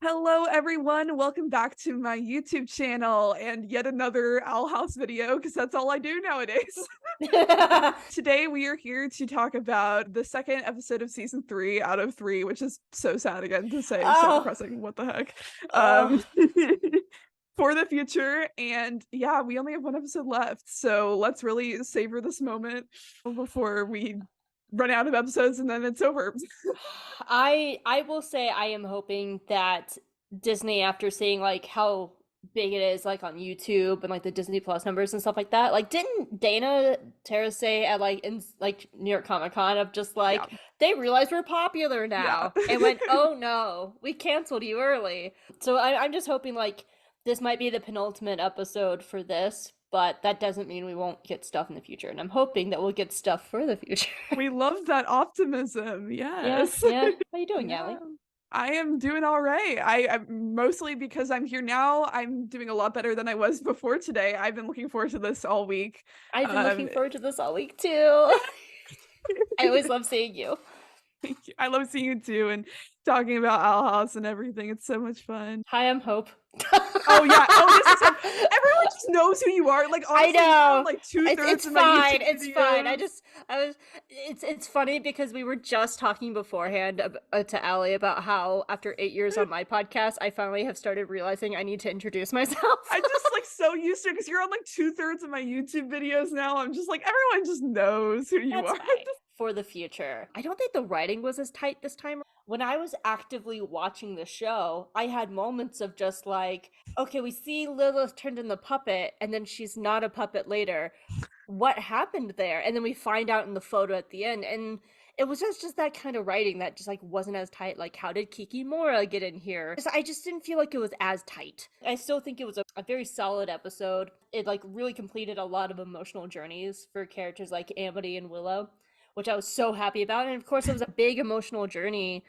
Hello everyone, welcome back to my YouTube channel and yet another TheOwlHouse video because that's all I do nowadays. Today we are here to talk about the second episode of season 3 out of 3, which is so sad again to say, so depressing, what the heck. For the future, and yeah, we only have one episode left, so let's really savor this moment before we run out of episodes and then it's over. I will say I am hoping that Disney, after seeing like how big it is like on YouTube and like the Disney Plus numbers and stuff like that, like didn't Dana Terrace say at like in like New York Comic Con of just like they realized we're popular now and went, oh no, we canceled you early. So I'm just hoping like this might be the penultimate episode for this, but that doesn't mean we won't get stuff in the future. And I'm hoping that we'll get stuff for the future. We love that optimism. Yes. Yeah. How you doing, Allie? I am doing all right. I mostly because I'm here now, I'm doing a lot better than I was before today. I've been looking forward to this all week. I've been looking forward to this all week too. I always love seeing you. Thank you. I love seeing you too and talking about TheOwlHouse and everything. It's so much fun. Hi, I'm Hope. Oh yeah. Oh, this is everyone just knows who you are. Like honestly, I know. Like 2/3 it's of my fine. YouTube It's videos. fine. It's funny because we were just talking beforehand to Allie about how after 8 years on my podcast, I finally have started realizing I need to introduce myself. I'm just like so used to it because you're on like 2/3 of my YouTube videos now. I'm just like everyone just knows who you That's are. Fine. For the future. I don't think the writing was as tight this time. When I was actively watching the show, I had moments of just like, okay, we see Lilith turned into the puppet, and then she's not a puppet later. What happened there? And then we find out in the photo at the end, and it was just that kind of writing that just like wasn't as tight. Like, how did Kikimora get in here? I just didn't feel like it was as tight. I still think it was a very solid episode. It like really completed a lot of emotional journeys for characters like Amity and Willow, which I was so happy about. And of course, it was a big emotional journey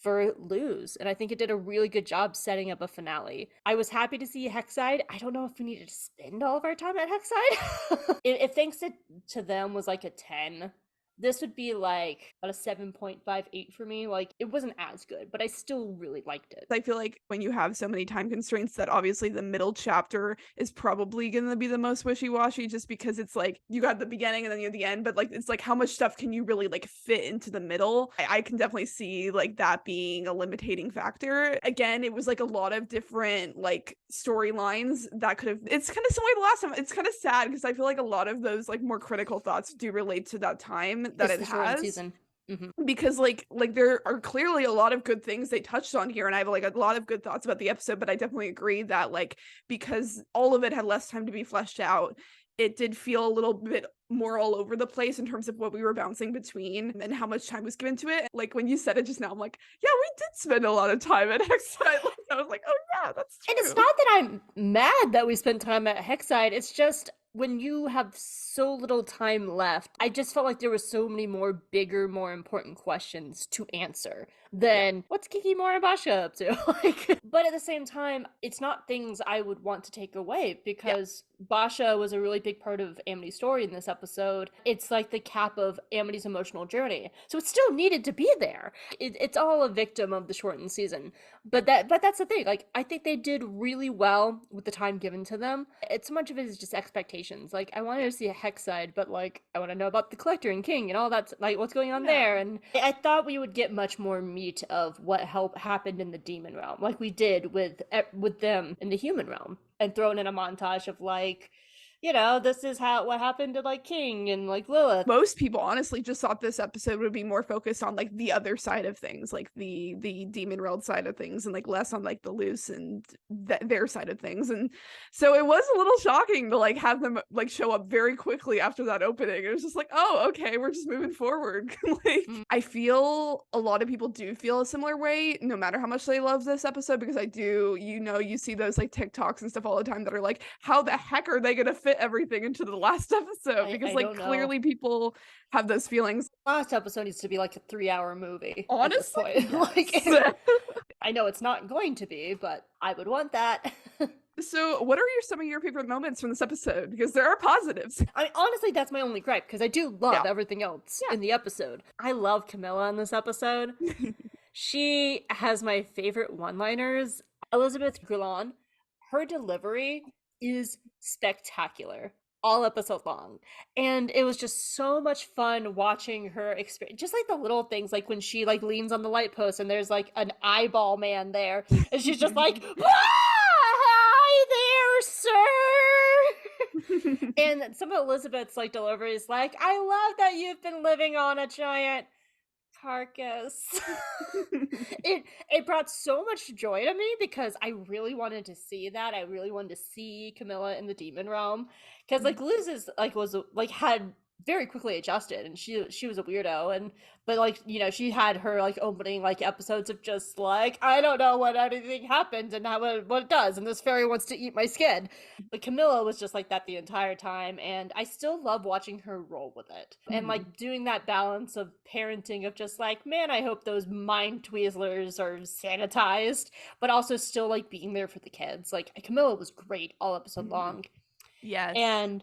for Luz, and I think it did a really good job setting up a finale. I was happy to see Hexside. I don't know if we needed to spend all of our time at Hexside. if thanks to them was like a 10, this would be like about a 7.58 for me. Like, it wasn't as good, but I still really liked it. I feel like when you have so many time constraints that obviously the middle chapter is probably going to be the most wishy-washy just because it's like you got the beginning and then you have the end, but like it's like how much stuff can you really like fit into the middle? I can definitely see like that being a limiting factor. Again, it was like a lot of different like storylines that could have, it's kind of similar to last time. It's kind of sad because I feel like a lot of those like more critical thoughts do relate to that time that it has. Season. Mm-hmm. Because like there are clearly a lot of good things they touched on here and I have like a lot of good thoughts about the episode, but I definitely agree that like because all of it had less time to be fleshed out, it did feel a little bit more all over the place in terms of what we were bouncing between and how much time was given to it. Like when you said it just now, I'm like, yeah, we did spend a lot of time at Hexside. Like, I was like, oh yeah, that's true. And it's not that I'm mad that we spent time at Hexside. It's just when you have so little time left, I just felt like there were so many more bigger, more important questions to answer than what's Kikimora and Boscha up to? Like, but at the same time, it's not things I would want to take away because Boscha was a really big part of Amity's story in this episode. It's like the cap of Amity's emotional journey. So it still needed to be there. It's all a victim of the shortened season. But that's the thing. Like, I think they did really well with the time given to them. It's so much of it is just expectations. Like, I wanted to see a Hexside, but like, I want to know about the Collector and King and all that, like what's going on there. And I thought we would get much more meat of what happened in the demon realm, like we did with them in the human realm, and thrown in a montage of like, you know, this is what happened to like King and like Lilith. Most people honestly just thought this episode would be more focused on like the other side of things, like the demon world side of things, and like less on like the Luz and their side of things. And so it was a little shocking to like have them like show up very quickly after that opening. It was just like, oh, okay, we're just moving forward. Like I feel a lot of people do feel a similar way no matter how much they love this episode, because I do, you know, you see those like TikToks and stuff all the time that are like, how the heck are they gonna fit everything into the last episode? Because I like clearly people have those feelings. Last episode needs to be like a 3-hour movie. Honestly, like I know it's not going to be, but I would want that. So what are some of your favorite moments from this episode? Because there are positives. I mean, honestly, that's my only gripe, because I do love everything else in the episode. I love Camilla in this episode. She has my favorite one-liners. Elizabeth Goulon, her delivery is spectacular, all episode long. And it was just so much fun watching her experience, just like the little things, like when she like leans on the light post and there's like an eyeball man there, and she's just like, hi there, sir. And some of Elizabeth's like deliveries, like, I love that you've been living on a giant carcass. it brought so much joy to me because I really wanted to see that. I really wanted to see Camilla in the demon realm, because like Liz is like was like had very quickly adjusted, and she was a weirdo, and but like, you know, she had her like opening like episodes of just like, I don't know what anything happened and how what it does, and this fairy wants to eat my skin. But Camilla was just like that the entire time, and I still love watching her roll with it. And like doing that balance of parenting of just like, man, I hope those mind Tweezlers are sanitized, but also still like being there for the kids. Like Camilla was great all episode long. Yes. And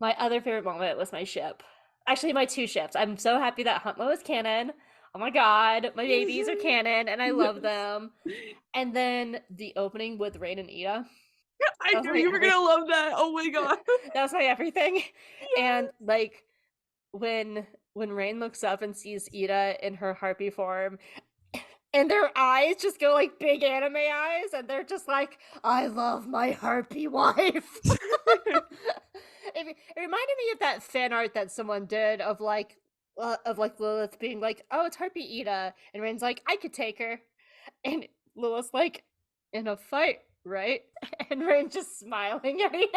my other favorite moment was my ship. Actually, my two ships. I'm so happy that Huntlow is canon. Oh my god, my babies are canon, and I love them. And then the opening with Raine and Ida. I knew you were gonna love that. Oh my god. That was my everything. Yes. And like when Raine looks up and sees Ida in her harpy form, and their eyes just go like big anime eyes, and they're just like, I love my harpy wife. It reminded me of that fan art that someone did of like Lilith being like, oh, it's Harpy Ida, and Raine's like, I could take her, and Lilith's like, in a fight, right? And Raine just smiling at me.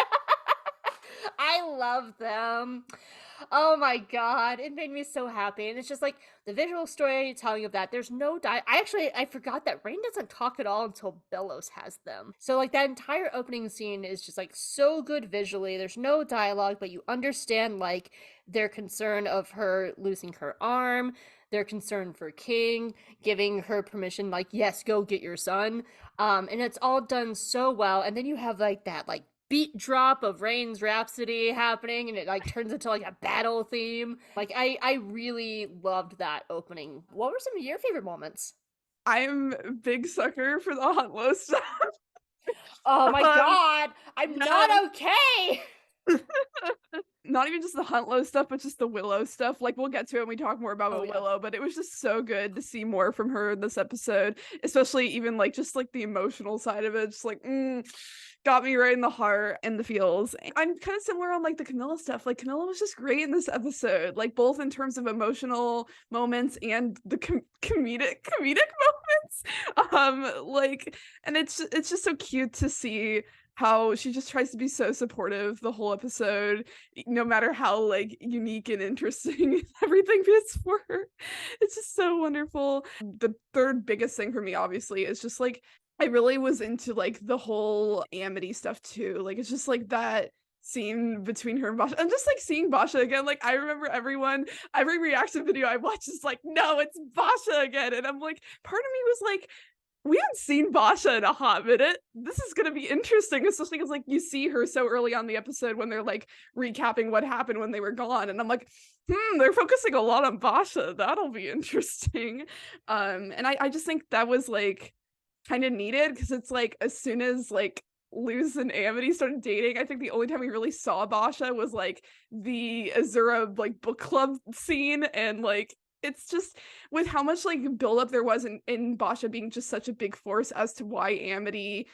I love them. Oh my god, it made me so happy. And it's just like the visual storytelling of that. There's no I forgot that Raine doesn't talk at all until Belos has them. So like that entire opening scene is just like so good visually. There's no dialogue, but you understand like their concern of her losing her arm, their concern for King, giving her permission, like, yes, go get your son. And it's all done so well. And then you have like that like beat drop of Raine's Rhapsody happening, and it like turns into like a battle theme. Like I really loved that opening. What were some of your favorite moments? I'm a big sucker for the Huntlow stuff. Oh my god, I'm not okay. Not even just the Huntlow stuff, but just the Willow stuff. Like, we'll get to it when we talk more about Willow, yeah. but it was just so good to see more from her in this episode, especially even like just like the emotional side of it. Just like, got me right in the heart and the feels. I'm kind of similar on like the Camilla stuff. Like, Camilla was just great in this episode, like both in terms of emotional moments and the comedic moments. Like, and it's just so cute to see how she just tries to be so supportive the whole episode, no matter how like unique and interesting everything is for her. It's just so wonderful. The third biggest thing for me, obviously, is just like I really was into like the whole Amity stuff too. Like, it's just like that scene between her and Boscha. I'm just like seeing Boscha again. Like, I remember every reaction video I watched is like, no, it's Boscha again. And I'm like, part of me was like, we haven't seen Boscha in a hot minute. This is going to be interesting, especially because like you see her so early on the episode when they're like recapping what happened when they were gone. And I'm like, they're focusing a lot on Boscha. That'll be interesting. And I just think that was like kind of needed, because it's like as soon as like Luz and Amity started dating, I think the only time we really saw Boscha was like the Azura like book club scene, and like it's just with how much like buildup there was in Boscha being just such a big force as to why Amity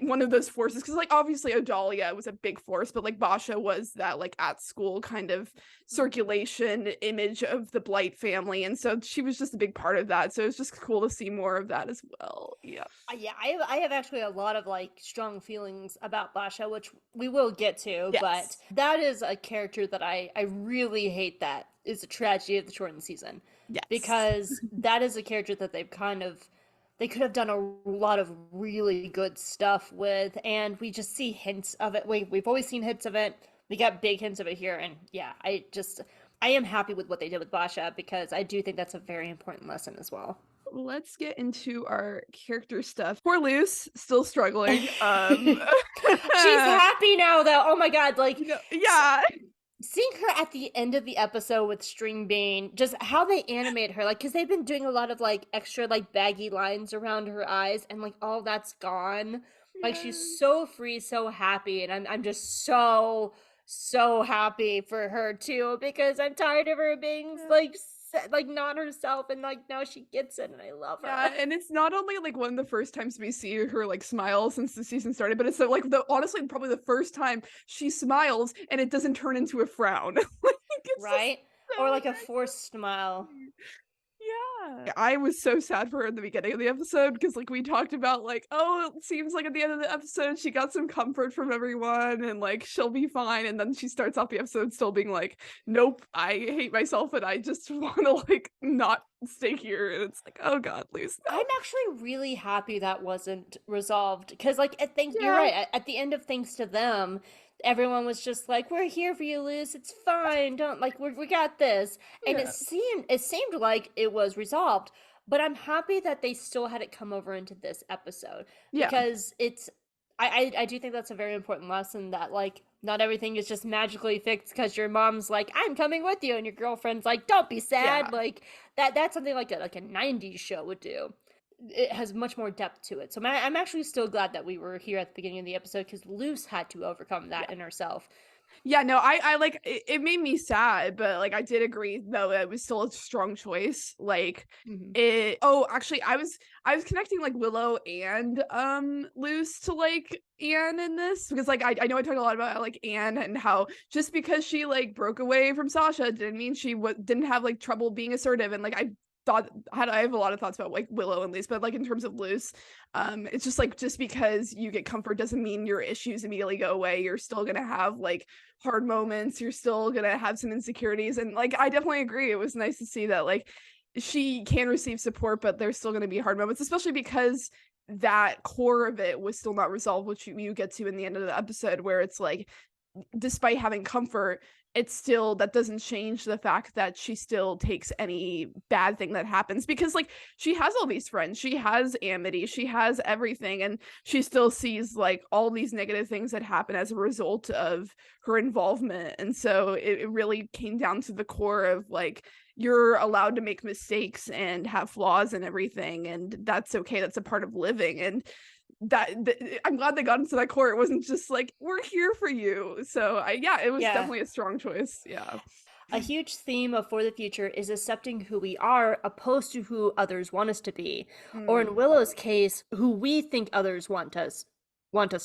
one of those forces, because like obviously Odalia was a big force, but like Boscha was that like at school kind of circulation image of the Blight family, and so she was just a big part of that. So it's just cool to see more of that as well. Yeah, I have actually a lot of like strong feelings about Boscha, which we will get to. Yes. But that is a character that I really hate. That is a tragedy of the shortened season. Yes. Because that is a character that they could have done a lot of really good stuff with, and we just see hints of it. We've always seen hints of it. We got big hints of it here, and yeah, I am happy with what they did with Boscha, because I do think that's a very important lesson as well. Let's get into our character stuff. Poor Luz, still struggling. She's happy now, though. Oh my god, like yeah. seeing her at the end of the episode with Stringbean, just how they animate her, like, because they've been doing a lot of like extra like baggy lines around her eyes, and like all that's gone. Like she's Yeah. so free, so happy, and I'm just so happy for her too, because I'm tired of her being like like not herself, and like now she gets it, and I love Yeah, her. and it's not only like one of the first times we see her like smile since the season started, but it's like the honestly probably the first time she smiles and it doesn't turn into a frown. Like it's just Right? so Or like a nice forced smile. to see. Yeah. I was so sad for her in the beginning of the episode because like we talked about like, oh, it seems like at the end of the episode she got some comfort from everyone and like she'll be fine. And then she starts off the episode still being like, nope, I hate myself and I just want to like not stay here. And it's like, oh God, Luz, no. I'm actually really happy that wasn't resolved because, like, you're Yeah. right. At the end of Thanks to Them, everyone was just like, "We're here for you, Luz. It's fine. Don't like we got this." And Yeah. it seemed like it was resolved. But I'm happy that they still had it come over into this episode Yeah. because it's. I do think that's a very important lesson that like not everything is just magically fixed because your mom's like, I'm coming with you, and your girlfriend's like, don't be sad. Yeah. Like that's something like a 90s show would do. It has much more depth to it. So I'm actually still glad that we were here at the beginning of the episode because Luce had to overcome that in herself. Yeah, no, I like it made me sad, but like I did agree though it was still a strong choice. Like Mm-hmm. it actually I was connecting like Willow and Luce to like Anne in this because like I know I talked a lot about like Anne and how just because she like broke away from Sasha didn't mean she didn't have like trouble being assertive and like I have a lot of thoughts about like Willow and Luce, but like in terms of Luce, it's just like just because you get comfort doesn't mean your issues immediately go away. You're still gonna have like hard moments. You're still gonna have some insecurities, and like I definitely agree. It was nice to see that like she can receive support, but there's still gonna be hard moments, especially because that core of it was still not resolved, which you get to in the end of the episode, where it's like despite having comfort, it's still that doesn't change the fact that she still takes any bad thing that happens because like she has all these friends, she has Amity, she has everything, and she still sees like all these negative things that happen as a result of her involvement. And so it really came down to the core of like you're allowed to make mistakes and have flaws and everything, and that's okay, that's a part of living. And I'm glad they got into that core. It wasn't just like we're here for you. So yeah, it was Yeah. definitely a strong choice. Yeah. A huge theme of For the Future is accepting who we are opposed to who others want us to be. Or in Mm, Willow's case, who we think others want us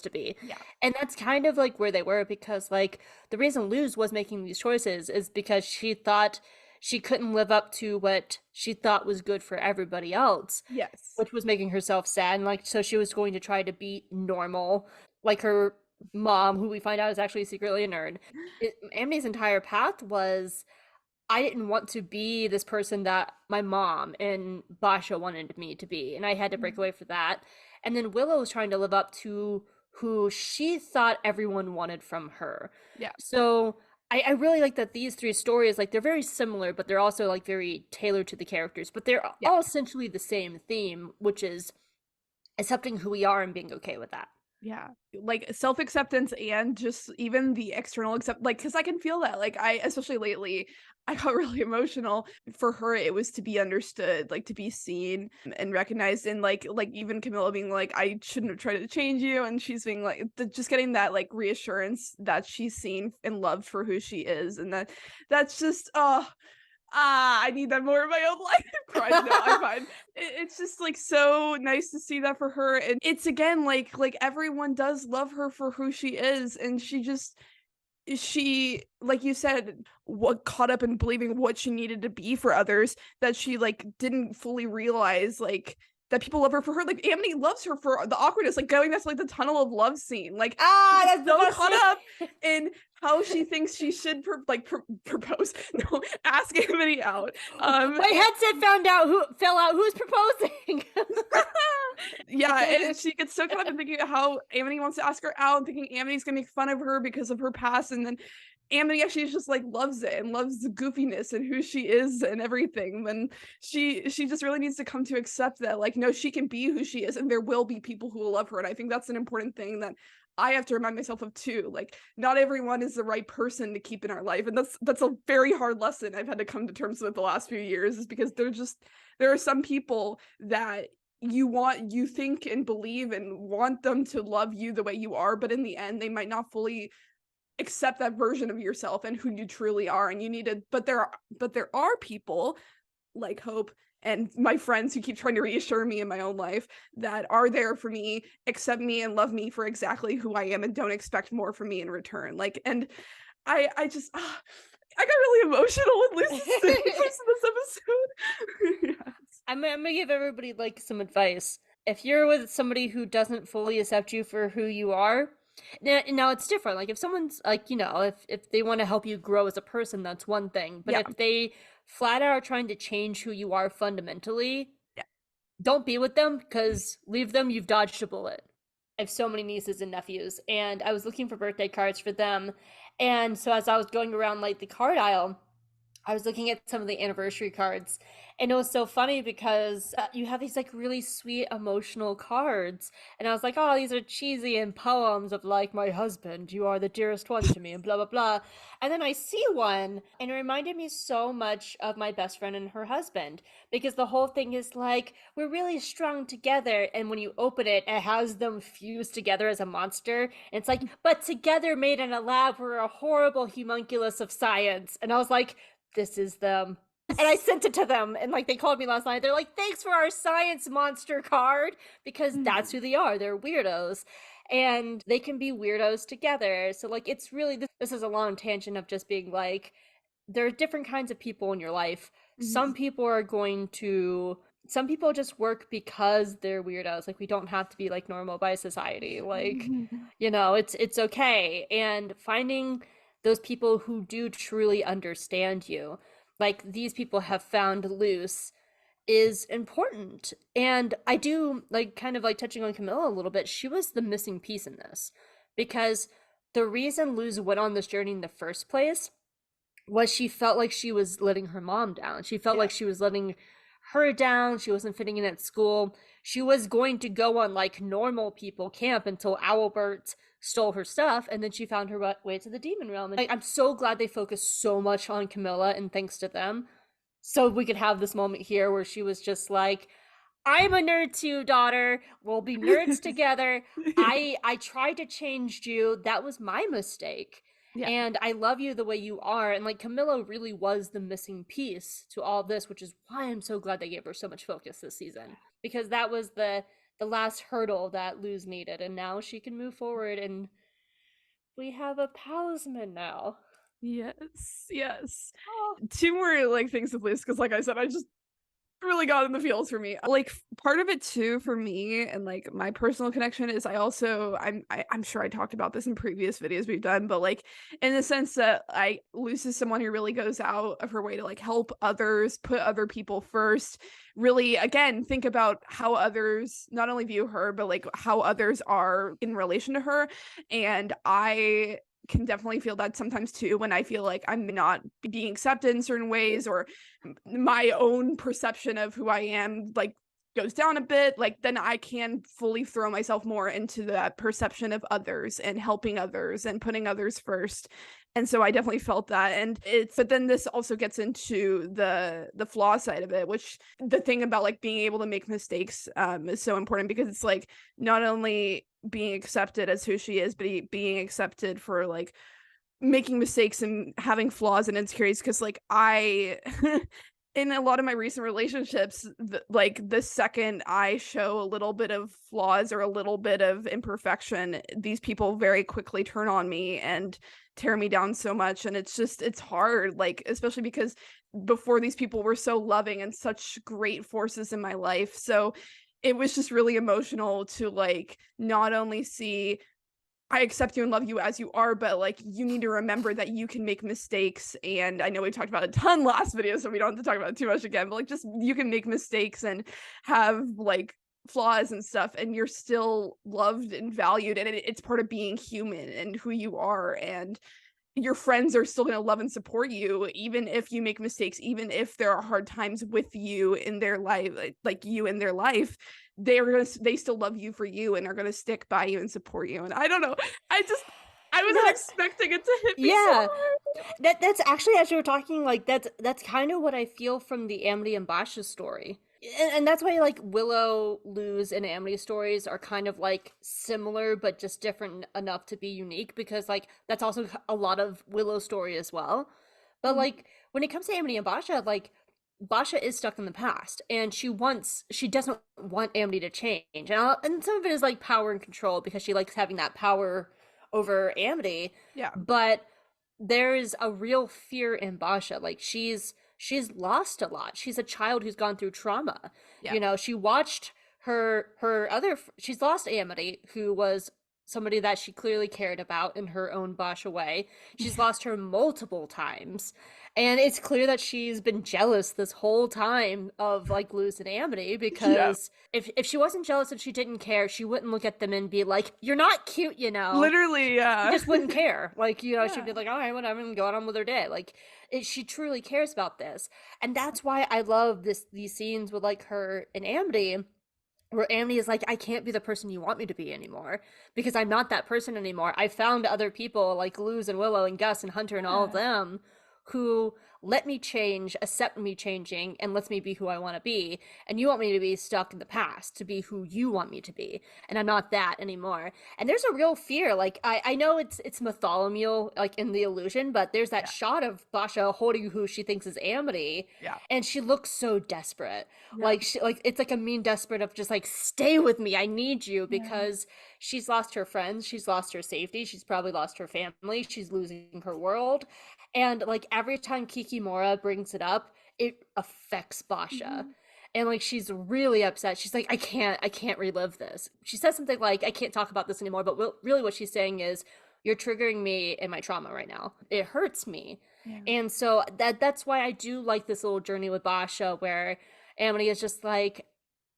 to be. yeah. And that's kind of like where they were because like the reason Luz was making these choices is because she thought she couldn't live up to what she thought was good for everybody else, Yes. which was making herself sad. And like so she was going to try to be normal, like her mom, who we find out is actually secretly a nerd. Amity's entire path was I didn't want to be this person that my mom and Basha wanted me to be, and I had to break Mhm. away for that. And then Willow was trying to live up to who she thought everyone wanted from her. Yeah. So I really like that these three stories, like they're very similar, but they're also like very tailored to the characters. But they're Yeah. all essentially the same theme, which is accepting who we are and being okay with that. Yeah. Like self-acceptance and just even the external accept like because I can feel that. Like I especially lately, I got really emotional. For her, it was to be understood, like to be seen and recognized. And like even Camilla being like, I shouldn't have tried to change you. And she's being like just getting that like reassurance that she's seen and loved for who she is. And that's just I need that more in my own life. Crying now, I find it's just like so nice to see that for her. And it's again like everyone does love her for who she is, and she like you said what caught up in believing what she needed to be for others that she like didn't fully realize like that people love her for her. Like Amity loves her for the awkwardness, like going that's like the tunnel of love scene. Like Ah, she's that's the so best caught scene. up in how she thinks she should propose, no, ask Amity out. My headset fell out who's proposing. Yeah, and she gets so caught up in thinking how Amity wants to ask her out and thinking Amity's gonna make fun of her because of her past, and then Amity actually just like loves it and loves the goofiness and who she is and everything. Then she just really needs to come to accept that, like, no, she can be who she is, and there will be people who will love her. And I think that's an important thing that I have to remind myself of too. Like, not everyone is the right person to keep in our life, and that's a very hard lesson I've had to come to terms with the last few years. Is because there are some people that you think and believe and want them to love you the way you are, but in the end they might not fully accept that version of yourself and who you truly are. And you need to, but there are people like Hope and my friends who keep trying to reassure me in my own life that are there for me, accept me and love me for exactly who I am, and don't expect more from me in return. Like, and I just I got really emotional with Lucy's in this episode. Yes. I'm gonna give everybody like some advice. If you're with somebody who doesn't fully accept you for who you are, now it's different. Like if someone's like, if they want to help you grow as a person, that's one thing. But Yeah. if they flat out are trying to change who you are fundamentally, Yeah. don't be with them, because leave them, you've dodged a bullet. I have so many nieces and nephews, and I was looking for birthday cards for them. And so as I was going around like the card aisle, I was looking at some of the anniversary cards, and it was so funny because you have these like really sweet emotional cards, and I was like, oh, these are cheesy and poems of like, my husband, you are the dearest one to me, and blah blah blah. And then I see one, and it reminded me so much of my best friend and her husband, because the whole thing is like, we're really strong together, and when you open it, it has them fused together as a monster, and it's like, but together made in a lab, we're a horrible homunculus of science. And I was like, this is them. And I sent it to them, and like they called me last night. They're like, thanks for our science monster card, because that's who they are. They're weirdos, and they can be weirdos together. So like, it's really, this is a long tangent of just being like, there are different kinds of people in your life. Some people just work because they're weirdos. Like, we don't have to be like normal by society. Like, it's okay. And finding those people who do truly understand you, like these people have found Luce, is important. And I do like, kind of like touching on Camilla a little bit, she was the missing piece in this, because the reason Luz went on this journey in the first place was she felt like she was letting her mom down. She felt like she was letting her down. She wasn't fitting in at school. She was going to go on like normal people camp until Owlbert stole her stuff, and then she found her way to the demon realm. And I'm so glad they focused so much on Camilla, and thanks to them, so we could have this moment here where she was just like, I'm a nerd too, daughter. We'll be nerds together. I tried to change you. That was my mistake. Yeah. And I love you the way you are. And like, Camilla really was the missing piece to all this, which is why I'm so glad they gave her so much focus this season, because that was the last hurdle that Luz needed, and now she can move forward, and we have a Palisman now. Yes. Two more like things with Liz, because like I said, I just really got in the feels for me. Like, part of it too for me, and like my personal connection, is I'm sure I talked about this in previous videos we've done, but like in the sense that Luce is someone who really goes out of her way to like help others, put other people first, really again think about how others not only view her, but like how others are in relation to her. And I can definitely feel that sometimes too, when I feel like I'm not being accepted in certain ways, or my own perception of who I am like goes down a bit. Like, then I can fully throw myself more into that perception of others and helping others and putting others first. And so I definitely felt that. And but then this also gets into the flaw side of it, which the thing about like being able to make mistakes is so important, because it's like not only being accepted as who she is, but being accepted for like making mistakes and having flaws and insecurities. Because like I in a lot of my recent relationships, like the second I show a little bit of flaws or a little bit of imperfection, these people very quickly turn on me and tear me down so much. And it's hard, like especially because before, these people were so loving and such great forces in my life. So it was just really emotional to like not only see, I accept you and love you as you are, but like you need to remember that you can make mistakes. And I know we talked about it a ton last video, so we don't have to talk about it too much again, but like just you can make mistakes and have like flaws and stuff, and you're still loved and valued, and it's part of being human and who you are. And your friends are still going to love and support you even if you make mistakes, even if there are hard times with you in their life, like you in their life. They still love you for you and are going to stick by you and support you. And I don't know, I wasn't No, expecting it to hit me so yeah. hard. That's actually, as you were talking, like that's kind of what I feel from the Amity and Boscha story. And that's why like Willow, Luz, and Amity stories are kind of like similar but just different enough to be unique, because like that's also a lot of Willow's story as well. But like when it comes to Amity and Boscha, like Boscha is stuck in the past, and she doesn't want Amity to change, and some of it is like power and control because she likes having that power over Amity. Yeah. But there is a real fear in Boscha. Like she's lost a lot. She's a child who's gone through trauma. Yeah. You know, she watched she's lost Amity, who was somebody that she clearly cared about in her own Boscha way. She's lost her multiple times. And it's clear that she's been jealous this whole time of like Luz and Amity, because if she wasn't jealous and she didn't care, she wouldn't look at them and be like, "You're not cute," you know. Literally, yeah. She just wouldn't care. Like, you know, she'd be like, "All right, whatever," and go on with her day. Like, she truly cares about this, and that's why I love these scenes with like her and Amity, where Amity is like, "I can't be the person you want me to be anymore, because I'm not that person anymore. I found other people like Luz and Willow and Gus and Hunter and all of them who let me change, accept me changing, and lets me be who I want to be. And you want me to be stuck in the past, to be who you want me to be. And I'm not that anymore." And there's a real fear. Like, I know it's Bartholomew, like in the illusion, but there's that shot of Boscha holding who she thinks is Amity. Yeah. And she looks so desperate. Yeah. Like, it's like a mean desperate of just like, "Stay with me, I need you," because she's lost her friends, she's lost her safety, she's probably lost her family, she's losing her world. And like every time Kikimora brings it up, it affects Boscha. And like she's really upset. She's like, I can't relive this. She says something like, "I can't talk about this anymore," but really what she's saying is, "You're triggering me in my trauma right now. It hurts me." And so that's why I do like this little journey with Boscha, where Amity is just like,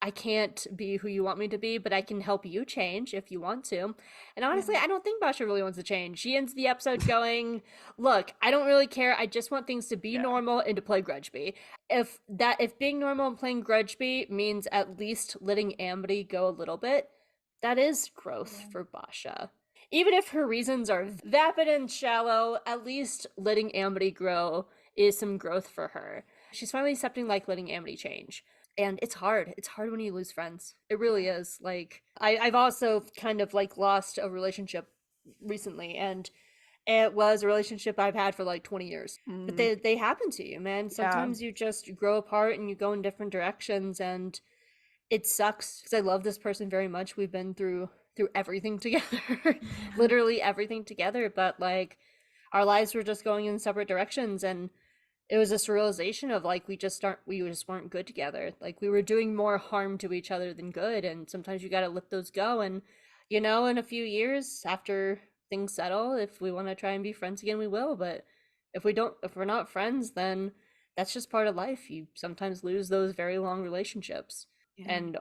"I can't be who you want me to be, but I can help you change if you want to." And honestly, I don't think Boscha really wants to change. She ends the episode going, "Look, I don't really care. I just want things to be normal and to play Grudgeby. If being normal and playing Grudgeby means at least letting Amity go a little bit, that is growth for Boscha. Even if her reasons are vapid and shallow, at least letting Amity grow is some growth for her. She's finally accepting like letting Amity change." And it's hard. It's hard when you lose friends. It really is. Like, I've also kind of like lost a relationship recently, and it was a relationship I've had for like 20 years. But they happen to you, man. Sometimes you just grow apart and you go in different directions, and it sucks because I love this person very much. We've been through everything together, literally everything together. But like, our lives were just going in separate directions, and it was this realization of like we just weren't good together. Like, we were doing more harm to each other than good, and sometimes you got to let those go. And you know, in a few years after things settle, if we want to try and be friends again, we will. But if we're not friends, then that's just part of life. You sometimes lose those very long relationships. And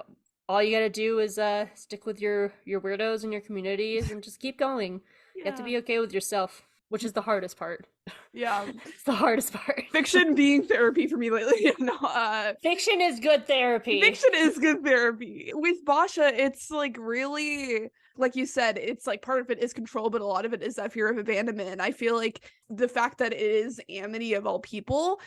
all you got to do is stick with your weirdos and your communities and just keep going. You have to be okay with yourself, which is the hardest part. It's the hardest part. Fiction being therapy for me lately. Fiction is good therapy. Fiction is good therapy. With Boscha, it's like really, like you said, it's like part of it is control, but a lot of it is that fear of abandonment. I feel like the fact that it is Amity of all people,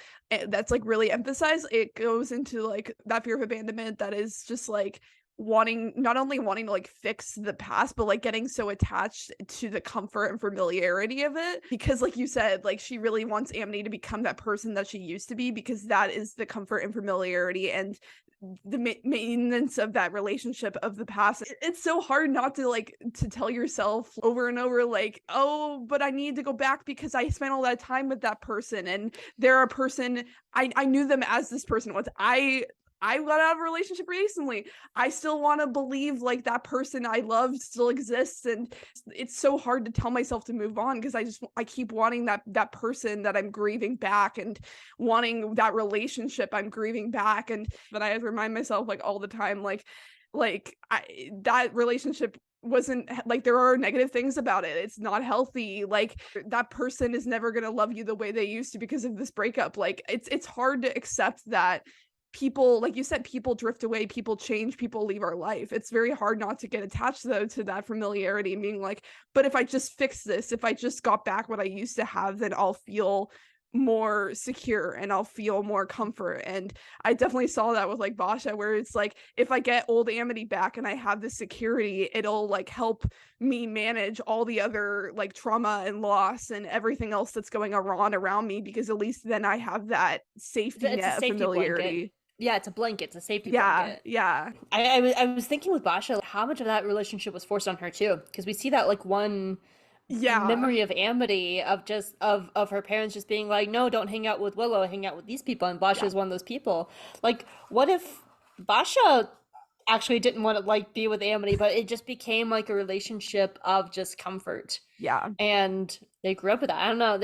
that's like really emphasized. It goes into like that fear of abandonment that is just like not only wanting to like fix the past, but like getting so attached to the comfort and familiarity of it, because like you said, like she really wants Amity to become that person that she used to be, because that is the comfort and familiarity and the maintenance of that relationship of the past. It's so hard not to like to tell yourself over and over like, "Oh, but I need to go back because I spent all that time with that person, and they're a person I knew them as this person once. I got out of a relationship recently. I still want to believe like that person I loved still exists." And it's so hard to tell myself to move on, because I keep wanting that person that I'm grieving back, and wanting that relationship I'm grieving back. And but I remind myself like all the time, that relationship wasn't like, there are negative things about it. It's not healthy. Like, that person is never going to love you the way they used to because of this breakup. Like, it's hard to accept that people, like you said, people drift away, people change, people leave our life. It's very hard not to get attached though to that familiarity and being like, but if I just fix this, if I just got back what I used to have, then I'll feel more secure and I'll feel more comfort. And I definitely saw that with like Boscha, where it's like, if I get old Amity back and I have this security, it'll like help me manage all the other like trauma and loss and everything else that's going on around me, because at least then I have that safety It's a net of safety familiarity. blanket. Yeah, it's a blanket. It's a safety Yeah, blanket. yeah. I was thinking with Boscha, like, how much of that relationship was forced on her too? Because we see that like one Yeah. memory of Amity of just of her parents just being like, no, don't hang out with Willow, hang out with these people, and Boscha is one of those people. Like, what if Boscha actually didn't want to like be with Amity, but it just became like a relationship of just comfort? Yeah. And they grew up with that. I don't know.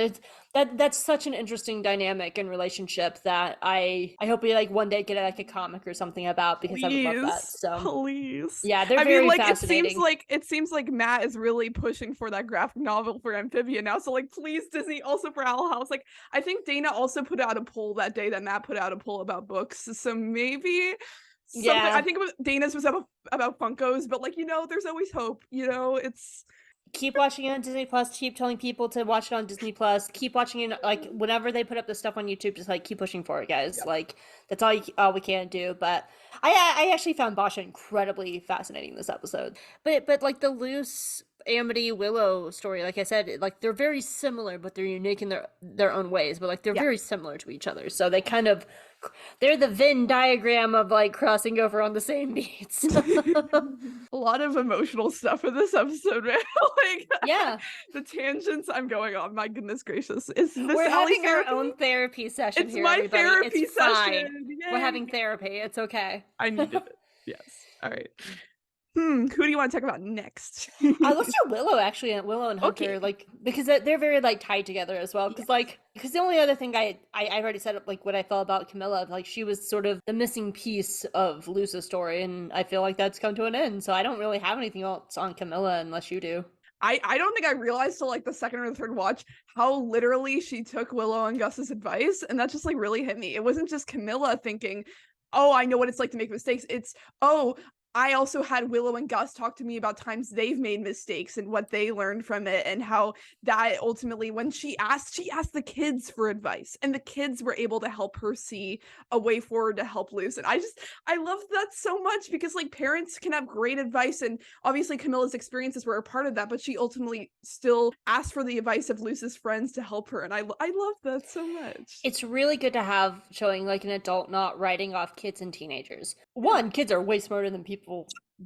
That's such an interesting dynamic and relationship that I hope we like one day get like a comic or something about, because I would love that. So please. Yeah, they're I very mean, like, fascinating. it seems like Matt is really pushing for that graphic novel for Amphibia now. So like, please, Disney, also for Owl House. Like, I think Dana also put out a poll that day that Matt put out a poll about books. So maybe something. Yeah. I think Dana's was about Funkos, but like, there's always hope. It's Keep watching it on Disney Plus. Keep telling people to watch it on Disney Plus. Keep watching it, like, whenever they put up the stuff on YouTube. Just like keep pushing for it, guys. Yep. Like, that's all we can do. But I actually found Boscha incredibly fascinating this episode. But like the loose Amity Willow story, like I said, like they're very similar, but they're unique in their own ways. But like they're very similar to each other. So they kind of, they're the Venn diagram of like crossing over on the same beats. a lot of emotional stuff in this episode, man. Like, yeah, the tangents I'm going on, my goodness gracious. We're having our own therapy session. It's here, my everybody. therapy it's session. Fine. Yay. We're having therapy. It's okay. I needed it. Yes. All right. Who do you want to talk about next? Let's do Willow, actually, and Willow and Hunter, Okay. like, because they're very like tied together as well. Because because the only other thing I already said, like, what I felt about Camilla, like she was sort of the missing piece of Luz's story, and I feel like that's come to an end. So I don't really have anything else on Camilla unless you do. I don't think I realized till like the second or the third watch how literally she took Willow and Gus's advice, and that just like really hit me. It wasn't just Camilla thinking, oh, I know what it's like to make mistakes. It's, oh, I also had Willow and Gus talk to me about times they've made mistakes and what they learned from it, and how that ultimately, when she asked the kids for advice, and the kids were able to help her see a way forward to help Luz. And I love that so much, because like parents can have great advice, and obviously Camilla's experiences were a part of that, but she ultimately still asked for the advice of Luz's friends to help her. And I love that so much. It's really good to have showing like an adult not writing off kids and teenagers. One, kids are way smarter than people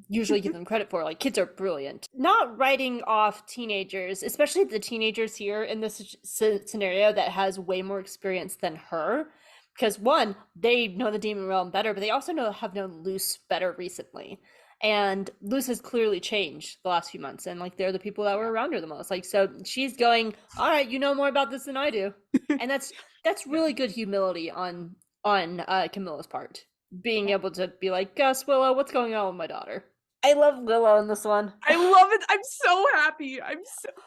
usually give them credit for. Like, kids are brilliant. Not writing off teenagers, especially the teenagers here in this scenario that has way more experience than her. Because one, they know the demon realm better, but they also have known Luz better recently. And Luz has clearly changed the last few months, and like they're the people that were around her the most. Like, so she's going, all right, you know more about this than I do. And that's really good humility on Camilla's part. Being able to be like, Gus, Willow, what's going on with my daughter? I love Willow in this one. I love it. I'm so happy.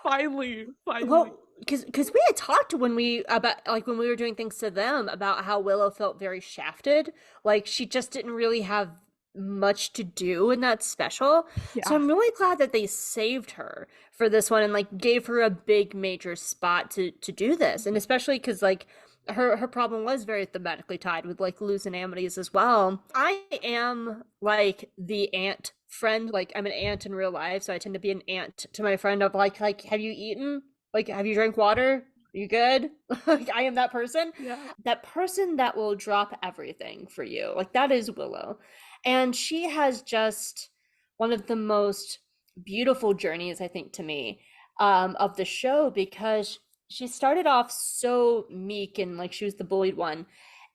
Finally. Well, because we had talked when we were doing things to them about how Willow felt very shafted. Like, she just didn't really have much to do in that special. Yeah. So I'm really glad that they saved her for this one and like gave her a big major spot to do this. And especially because like her problem was very thematically tied with like Luz and Amity's as well. I am like the aunt friend. Like, I'm an aunt in real life, so I tend to be an aunt to my friend of like have you eaten? Like, have you drank water? Are you good? Like, I am that person. Yeah. That person that will drop everything for you. Like, that is Willow. And she has just one of the most beautiful journeys, I think, to me, of the show, because she started off so meek and like she was the bullied one.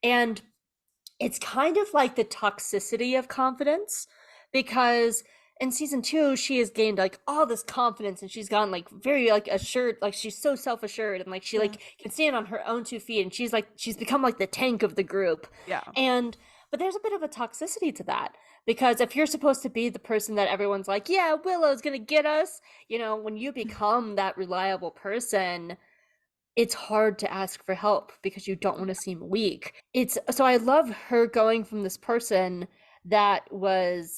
And it's kind of like the toxicity of confidence, because in season 2, she has gained like all this confidence and she's gone like very like assured, like she's so self-assured and like she like can stand on her own 2 feet, and she's become like the tank of the group. Yeah. But there's a bit of a toxicity to that, Because if you're supposed to be the person that everyone's like, yeah, Willow's gonna get us, when you become that reliable person, it's hard to ask for help because you don't want to seem weak. So I love her going from this person that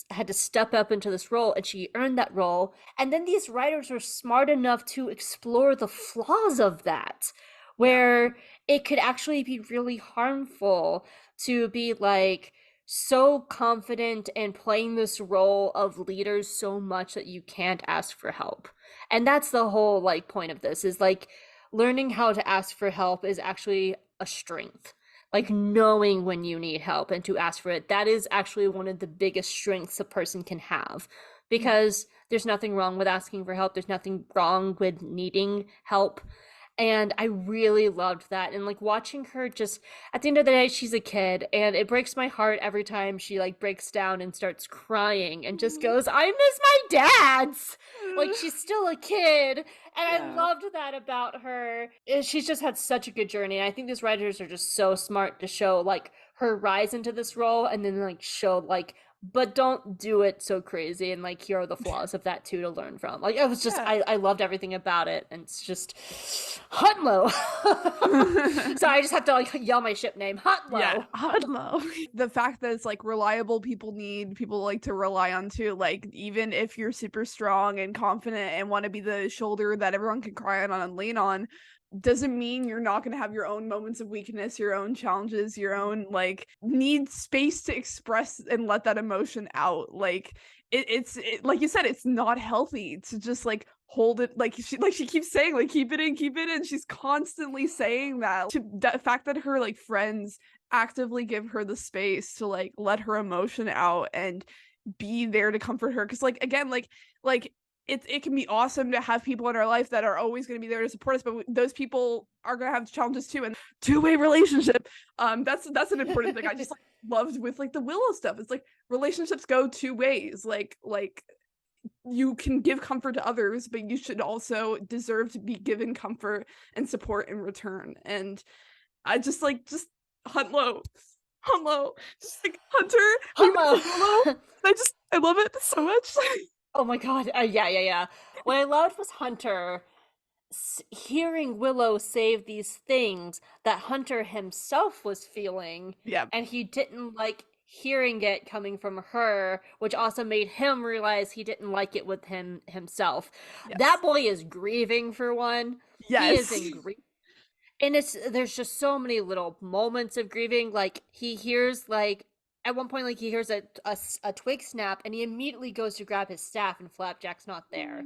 had to step up into this role, and she earned that role. And then these writers were smart enough to explore the flaws of that, where it could actually be really harmful to be like so confident and playing this role of leaders so much that you can't ask for help. And that's the whole like point of this, is like learning how to ask for help is actually a strength. Like knowing when you need help and to ask for it, that is actually one of the biggest strengths a person can have, because there's nothing wrong with asking for help. There's nothing wrong with needing help. And I really loved that. And like watching her, just at the end of the day, she's a kid, and it breaks my heart every time she like breaks down and starts crying and just goes, I miss my dads. Like she's still a kid. And I loved that about her. She's just had such a good journey. And I think these writers are just so smart to show like her rise into this role, and then like show like, but don't do it so crazy, and like here are the flaws of that too to learn from. Like it was just I loved everything about it, and it's just Huntlow. So I just have to like yell my ship name, Huntlow. Yeah, Huntlow. The fact that it's like reliable, people like to rely on too. Like even if you're super strong and confident and want to be the shoulder that everyone can cry on and lean on, doesn't mean you're not going to have your own moments of weakness, your own challenges, your own like need space to express and let that emotion out. Like it's like you said, it's not healthy to just like hold it, like she keeps saying like keep it in. She's constantly saying that. To the fact that her like friends actively give her the space to like let her emotion out and be there to comfort her, because like again like it can be awesome to have people in our life that are always going to be there to support us, but those people are going to have challenges too. And two-way relationship, that's an important thing I just like loved with like the Willow stuff. It's like relationships go two ways. Like you can give comfort to others, but you should also deserve to be given comfort and support in return. And I just Huntlow, just like Hunter, I love it so much. Oh my god, yeah. What I loved was Hunter hearing Willow save these things that Hunter himself was feeling, and he didn't like hearing it coming from her, which also made him realize he didn't like it with himself. That boy is grieving, for one. He is in grief. And there's just so many little moments of grieving. Like he hears like at one point, like he hears a twig snap, and he immediately goes to grab his staff, and Flapjack's not there.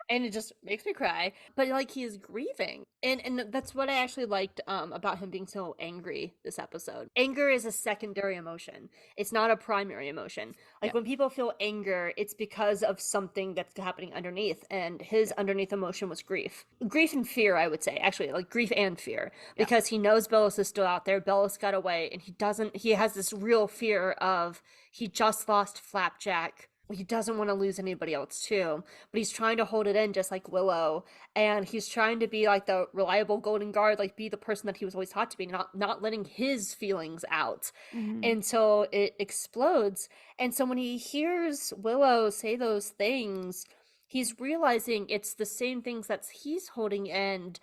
And it just makes me cry. But like he is grieving, and that's what I actually liked about him being so angry this episode. Anger is a secondary emotion. It's not a primary emotion. Like when people feel anger, it's because of something that's happening underneath, and his underneath emotion was grief and fear, I would say, actually, like grief and fear, because he knows Belos is still out there. Belos got away, and he has this real fear of, he just lost Flapjack. He doesn't want to lose anybody else too, but he's trying to hold it in just like Willow, and he's trying to be like the reliable golden guard, like be the person that he was always taught to be, not letting his feelings out. And so it explodes. And so when he hears Willow say those things, he's realizing it's the same things that he's holding in,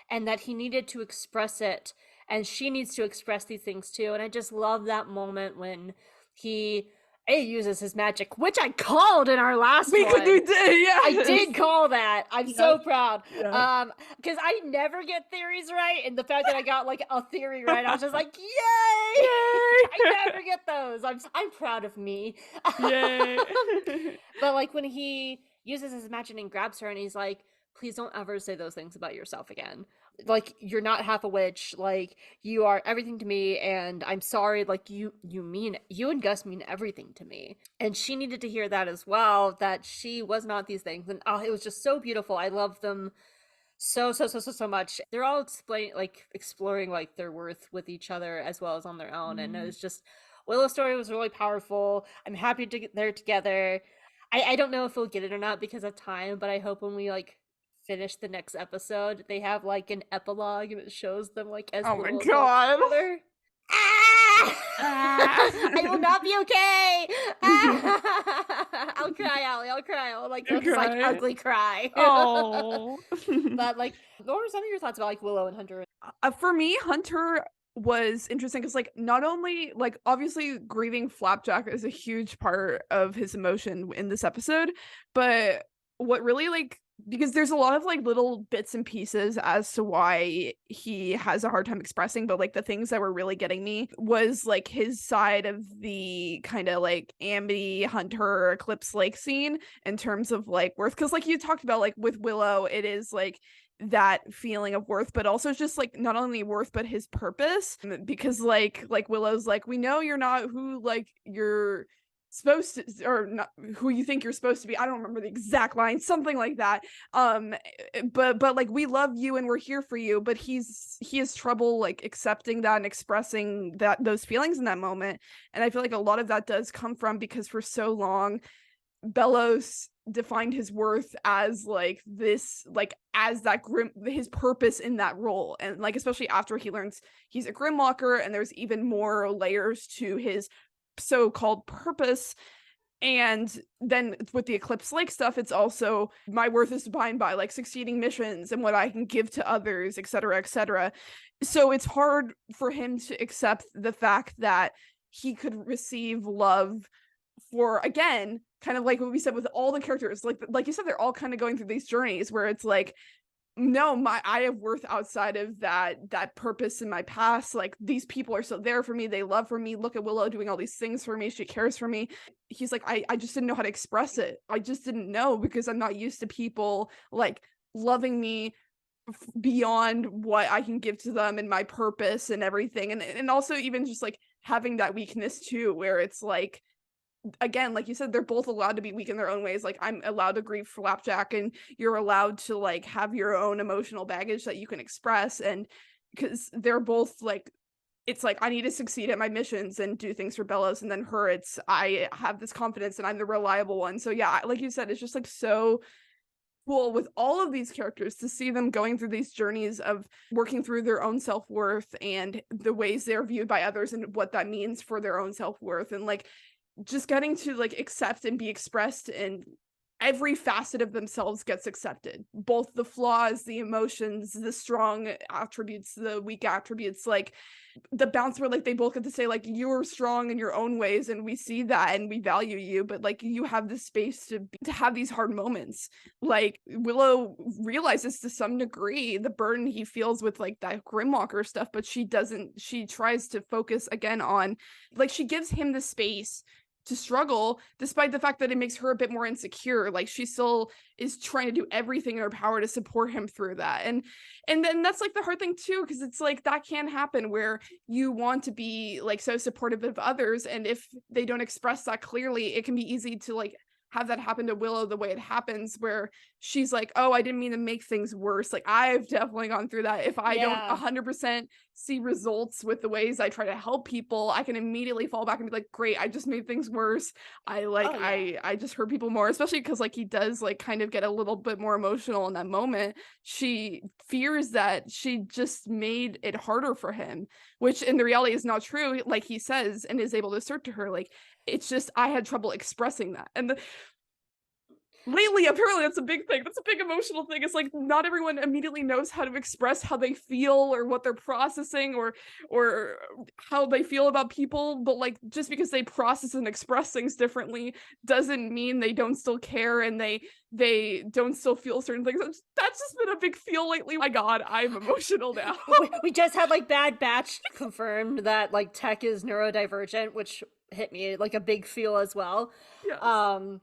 and that he needed to express it, and she needs to express these things too. And I just love that moment when he uses his magic, which I called in our last one. You did, yeah. I did call that. I'm so proud. Because I never get theories right, and the fact that I got like a theory right, I was just like, yay! I never get those. I'm proud of me. Yay! But like when he uses his magic and grabs her, and he's like, please don't ever say those things about yourself again. Like, you're not half a witch. Like, you are everything to me, and I'm sorry. Like, you and Gus mean everything to me. And she needed to hear that as well, that she was not these things. And it was just so beautiful. I love them so much. They're all exploring like their worth with each other as well as on their own. And it was just, Willow's story was really powerful. I'm happy to get there together. I don't know if we'll get it or not because of time, but I hope when we like finish the next episode, they have like an epilogue and it shows them like as oh my god. I will not be okay. I'll cry, Allie. I'll cry. I'll like this like ugly cry. Oh. But like, what were some of your thoughts about like Willow and Hunter? For me, Hunter was interesting because, like, not only, like, obviously grieving Flapjack is a huge part of his emotion in this episode, but what really, like, because there's a lot of like little bits and pieces as to why he has a hard time expressing, but like the things that were really getting me was like his side of the kind of like Amity Hunter Eclipse Lake scene in terms of like worth, because like you talked about, like with Willow, it is like that feeling of worth, but also just like not only worth but his purpose, because like Willow's like, we know you're not who like you're supposed to, or not who you think you're supposed to be. I don't remember the exact line, something like that. But like, we love you and we're here for you, but he has trouble like accepting that and expressing those feelings in that moment. And I feel like a lot of that does come from, because for so long Belos defined his worth as like this, like as that his purpose in that role. And like, especially after he learns he's a Grimwalker and there's even more layers to his so-called purpose. And then with the Eclipse Lake stuff, it's also, my worth is defined by like succeeding missions and what I can give to others, etc., etc. So it's hard for him to accept the fact that he could receive love for, again, kind of like what we said with all the characters, like you said, they're all kind of going through these journeys where it's like, no, I have worth outside of that purpose in my past. Like, these people are still there for me, they love for me. Look at Willow doing all these things for me, she cares for me. He's like, I just didn't know how to express it. I just didn't know, because I'm not used to people like loving me beyond what I can give to them and my purpose and everything. And also even just like having that weakness too, where it's like, again, like you said, they're both allowed to be weak in their own ways. Like, I'm allowed to grieve Flapjack and you're allowed to like have your own emotional baggage that you can express. And because they're both like, it's like, I need to succeed at my missions and do things for Belos, and then her, it's, I have this confidence and I'm the reliable one. So yeah, like you said, it's just like so cool with all of these characters to see them going through these journeys of working through their own self-worth and the ways they're viewed by others and what that means for their own self-worth, and like just getting to like accept and be expressed, and every facet of themselves gets accepted, both the flaws, the emotions, the strong attributes, the weak attributes, like the bounce where like they both get to say like, you're strong in your own ways and we see that and we value you, but like you have the space to have these hard moments. Like, Willow realizes to some degree the burden he feels with like that Grimwalker stuff, but she doesn't, she tries to focus again on, like, she gives him the space to struggle, despite the fact that it makes her a bit more insecure. Like, she still is trying to do everything in her power to support him through that. And then that's like the hard thing too, because it's like that can happen where you want to be like so supportive of others, and if they don't express that clearly, it can be easy to like have that happen to Willow the way it happens, where she's like, oh, I didn't mean to make things worse. Like, I've definitely gone through that. If I don't 100% see results with the ways I try to help people, I can immediately fall back and be like, great, I just made things worse. I just hurt people more, especially because like he does like kind of get a little bit more emotional in that moment. She fears that she just made it harder for him, which in the reality is not true, like he says, and is able to assert to her, like, it's just I had trouble expressing that. And lately, apparently that's a big thing, that's a big emotional thing. It's like not everyone immediately knows how to express how they feel or what they're processing, or how they feel about people, but like, just because they process and express things differently doesn't mean they don't still care, and they don't still feel certain things. That's just been a big feel lately. My god, I'm emotional now. We just had like Bad Batch confirmed that like Tech is neurodivergent, which hit me like a big feel as well. Yes.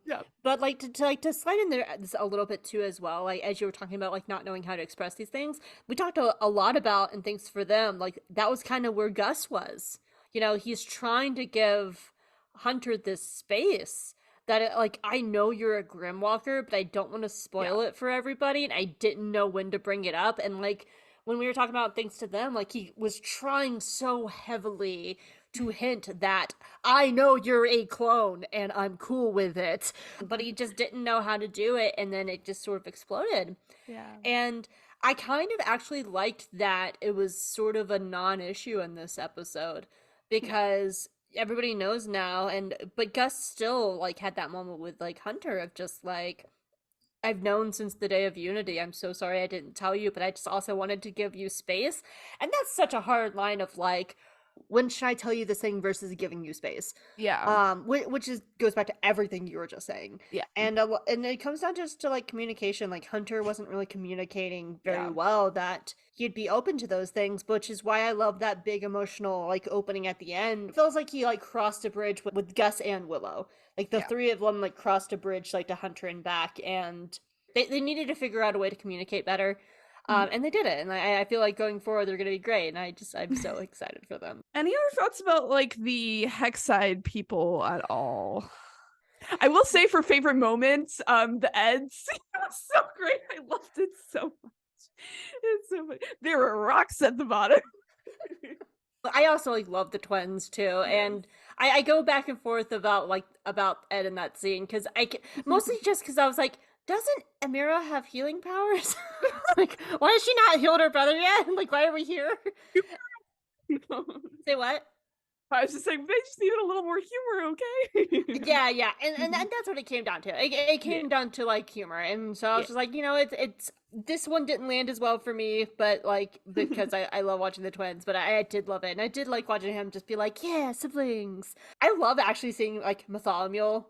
Yeah. But like to slide in there a little bit too as well, like as you were talking about like not knowing how to express these things, we talked a lot about, and thanks for them, like that was kind of where Gus was. You know, he's trying to give Hunter this space that like, I know you're a Grimwalker, but I don't want to spoil it for everybody, and I didn't know when to bring it up. And like when we were talking about things to them, like he was trying so heavily to hint that I know you're a clone and I'm cool with it, but he just didn't know how to do it, and then it just sort of exploded. Yeah. And I kind of actually liked that it was sort of a non-issue in this episode, because everybody knows now. And but Gus still like had that moment with like Hunter of just like, I've known since the day of Unity. I'm so sorry I didn't tell you, but I just also wanted to give you space. And that's such a hard line of like, when should I tell you this thing versus giving you space? Yeah. Which is goes back to everything you were just saying. Yeah. And it comes down just to like communication. Like Hunter wasn't really communicating very well that he'd be open to those things, which is why I love that big emotional like opening at the end. It feels like he like crossed a bridge with Gus and Willow. Like the three of them like crossed a bridge like to Hunter and back, and they needed to figure out a way to communicate better. And they did it, and I feel like going forward they're gonna be great, and I'm so excited for them. Any other thoughts about like the Hexside people at all? I will say for favorite moments, the Eds was so great. I loved it so much. It's so funny. There were rocks at the bottom. I also like love the twins too, and I go back and forth about Ed in that scene because mostly just because I was like, doesn't Amira have healing powers? Like, why has she not healed her brother yet? Like, why are we here? Say what? I was just saying, they just needed a little more humor, okay? Yeah, and that's what it came down to. It came down to like humor, and so I was just like, you know, it's this one didn't land as well for me, but like because I love watching the twins, but I did love it, and I did like watching him just be like, yeah, siblings. I love actually seeing like Bartholomew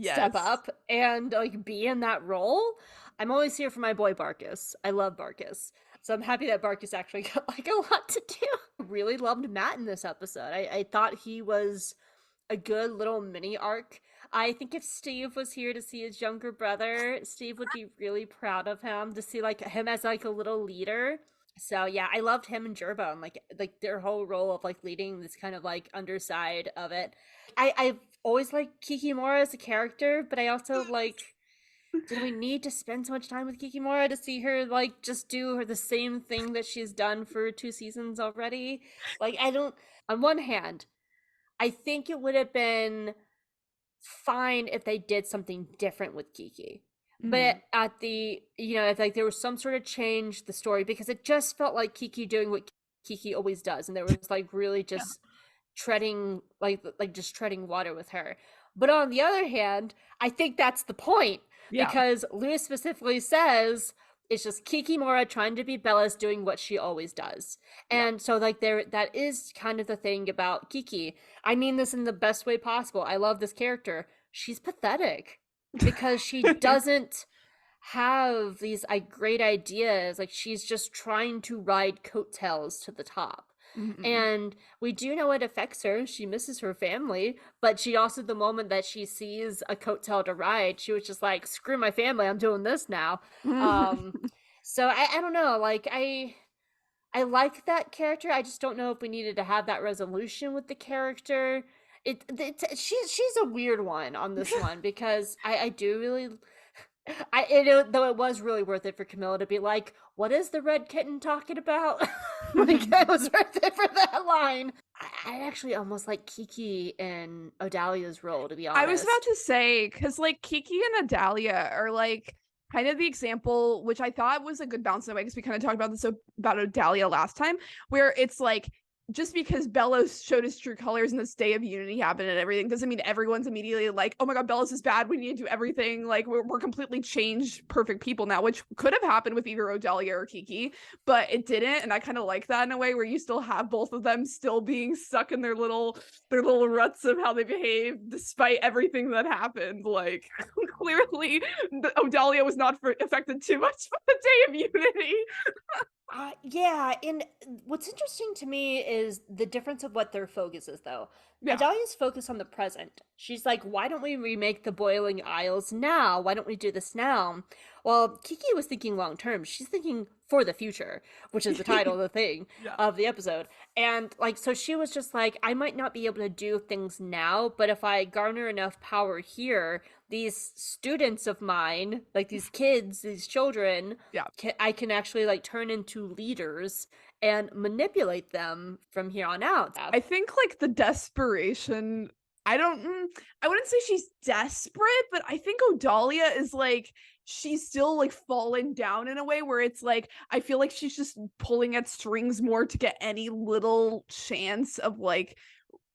step up and like be in that role. I'm always here for my boy Barkus. I love Barkus. So I'm happy that Barkus actually got like a lot to do. Really loved Matt in this episode. I thought he was a good little mini arc. I think if Steve was here to see his younger brother, Steve would be really proud of him to see like him as like a little leader. So yeah, I loved him and Gerbo and like their whole role of like leading this kind of like underside of it. I've always liked Kikimora as a character, but I also like, did we need to spend so much time with Kikimora to see her like just do her the same thing that she's done for 2 seasons already? Like I don't, on one hand, I think it would have been fine if they did something different with Kiki. But at the, you know, if like there was some sort of change the story, because it just felt like Kiki doing what Kiki always does, and there was like really just treading like just treading water with her. But on the other hand, I think that's the point, because Lewis specifically says it's just Kikimora trying to be Belos doing what she always does. And so like that is kind of the thing about Kiki. I mean this in the best way possible. I love this character. She's pathetic because she doesn't have these great ideas. Like she's just trying to ride coattails to the top. And we do know it affects her. She misses her family, but she also, the moment that she sees a coattail to ride, she was just like, screw my family, I'm doing this now. So I don't know, like I like that character. I just don't know if we needed to have that resolution with the character. She's a weird one on this one, because I do really, though it was really worth it for Camilla to be like, what is the red kitten talking about? Like, it was worth it for that line. I actually almost like Kiki and Odalia's role, to be honest. I was about to say, because like Kiki and Odalia are like kind of the example, which I thought was a good balance in a way, because we kind of talked about this about Odalia last time, where it's like, just because Belos showed his true colors and this day of unity happened and everything doesn't mean everyone's immediately like, oh my god, Belos is bad, we need to do everything, like we're completely changed perfect people now, which could have happened with either Odalia or Kiki, but it didn't. And I kind of like that in a way, where you still have both of them still being stuck in their little ruts of how they behave despite everything that happened. Like clearly Odalia was not affected too much by the day of unity. Yeah, and what's interesting to me is the difference of what their focus is, though. Adalia's focus on the present. She's like, why don't we remake the Boiling Isles now? Why don't we do this now? Well, Kiki was thinking long term. She's thinking for the future, which is the title of the thing of the episode. And like, so she was just like, I might not be able to do things now, but if I garner enough power here, these students of mine, like these kids, these children, I can actually like turn into leaders and manipulate them from here on out. I think like the desperation, I wouldn't say she's desperate, but I think Odalia is like, she's still like fallen down in a way where it's like, I feel like she's just pulling at strings more to get any little chance of like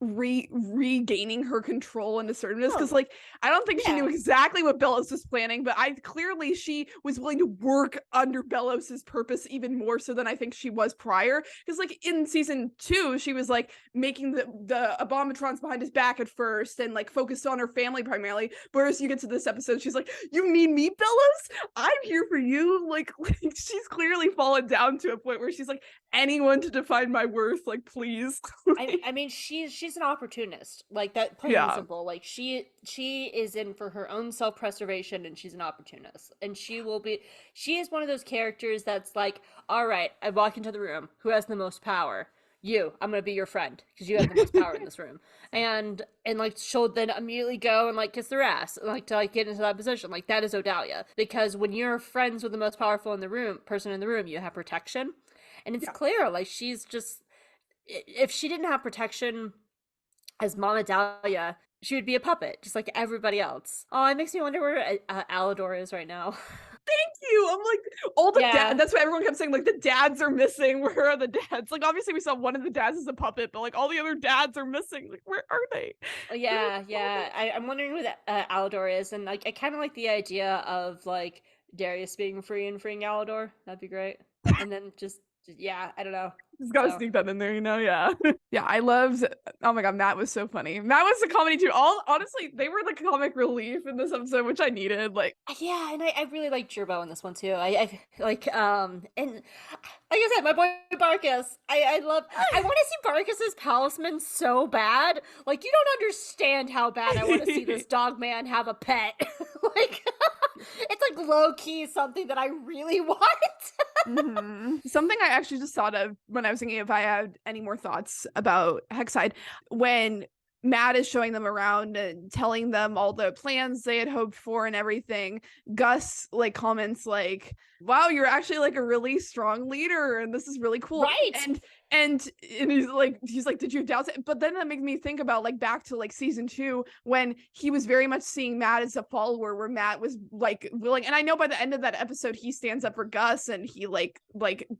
regaining her control and assertiveness, because Oh, like I don't think she knew yeah. exactly what Belos was planning, but I clearly she was willing to work under Belos's purpose even more so than I think she was prior, because like in season 2 she was like making the abomatrons behind his back at first and like focused on her family primarily, whereas you get to this episode she's like, you need me, Belos, I'm here for you. Like she's clearly fallen down to a point where she's like, anyone to define my worth, like please. I mean she's an opportunist, like that, plain and Yeah. simple. Like she is in for her own self-preservation, and she's an opportunist, and she is one of those characters that's like, all right, I walk into the room, who has the most power? You. I'm gonna be your friend because you have the most power in this room. And like she'll then immediately go and like kiss their ass, like to like get into that position. Like that is Odalia, because when you're friends with the most powerful in the room person in the room, you have protection. And it's Yeah. clear, like she's just, if she didn't have protection as Mama Dahlia, she would be a puppet, just like everybody else. Oh, it makes me wonder where Alador is right now. Thank you. I'm like, all the dad. Yeah, That's what everyone kept saying. Like, the dads are missing. Where are the dads? Like, obviously, we saw one of the dads as a puppet, but like, all the other dads are missing. Like, where are they? yeah. I'm wondering who Alador is, and like, I kind of like the idea of like Darius being free and freeing Alador. That'd be great. And then yeah, I don't know. Just gotta So sneak that in there, you know? Yeah. Yeah, I loved. Oh my god, Matt was so funny. Matt was the comedy too. All honestly, they were the comic relief in this episode, which I needed. Like, yeah, and I really like Gerbo in this one too. I like and like I said, my boy Barkus. I want to see Barkus's palisman so bad. Like you don't understand how bad I want to see this dog man have a pet. Like it's like low key something that I really want. Something I actually just thought of when I was thinking if I had any more thoughts about Hexside, when Matt is showing them around and telling them all the plans they had hoped for and everything, Gus like comments like, wow, you're actually like a really strong leader and this is really cool. Right. And he's like, did you have doubts? But then that makes me think about like back to like season 2 when he was very much seeing Matt as a follower, where Matt was like willing, and I know by the end of that episode he stands up for Gus and he like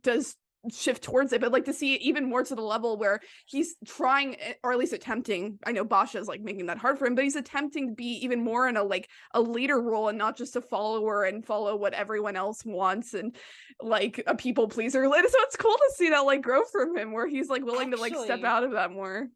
does shift towards it, but like to see it even more to the level where he's trying, or at least attempting, I know Boscha is like making that hard for him, but he's attempting to be even more in a like a leader role and not just a follower and follow what everyone else wants and like a people pleaser. So it's cool to see that like growth from him where he's like willing to like step Actually, out of that more.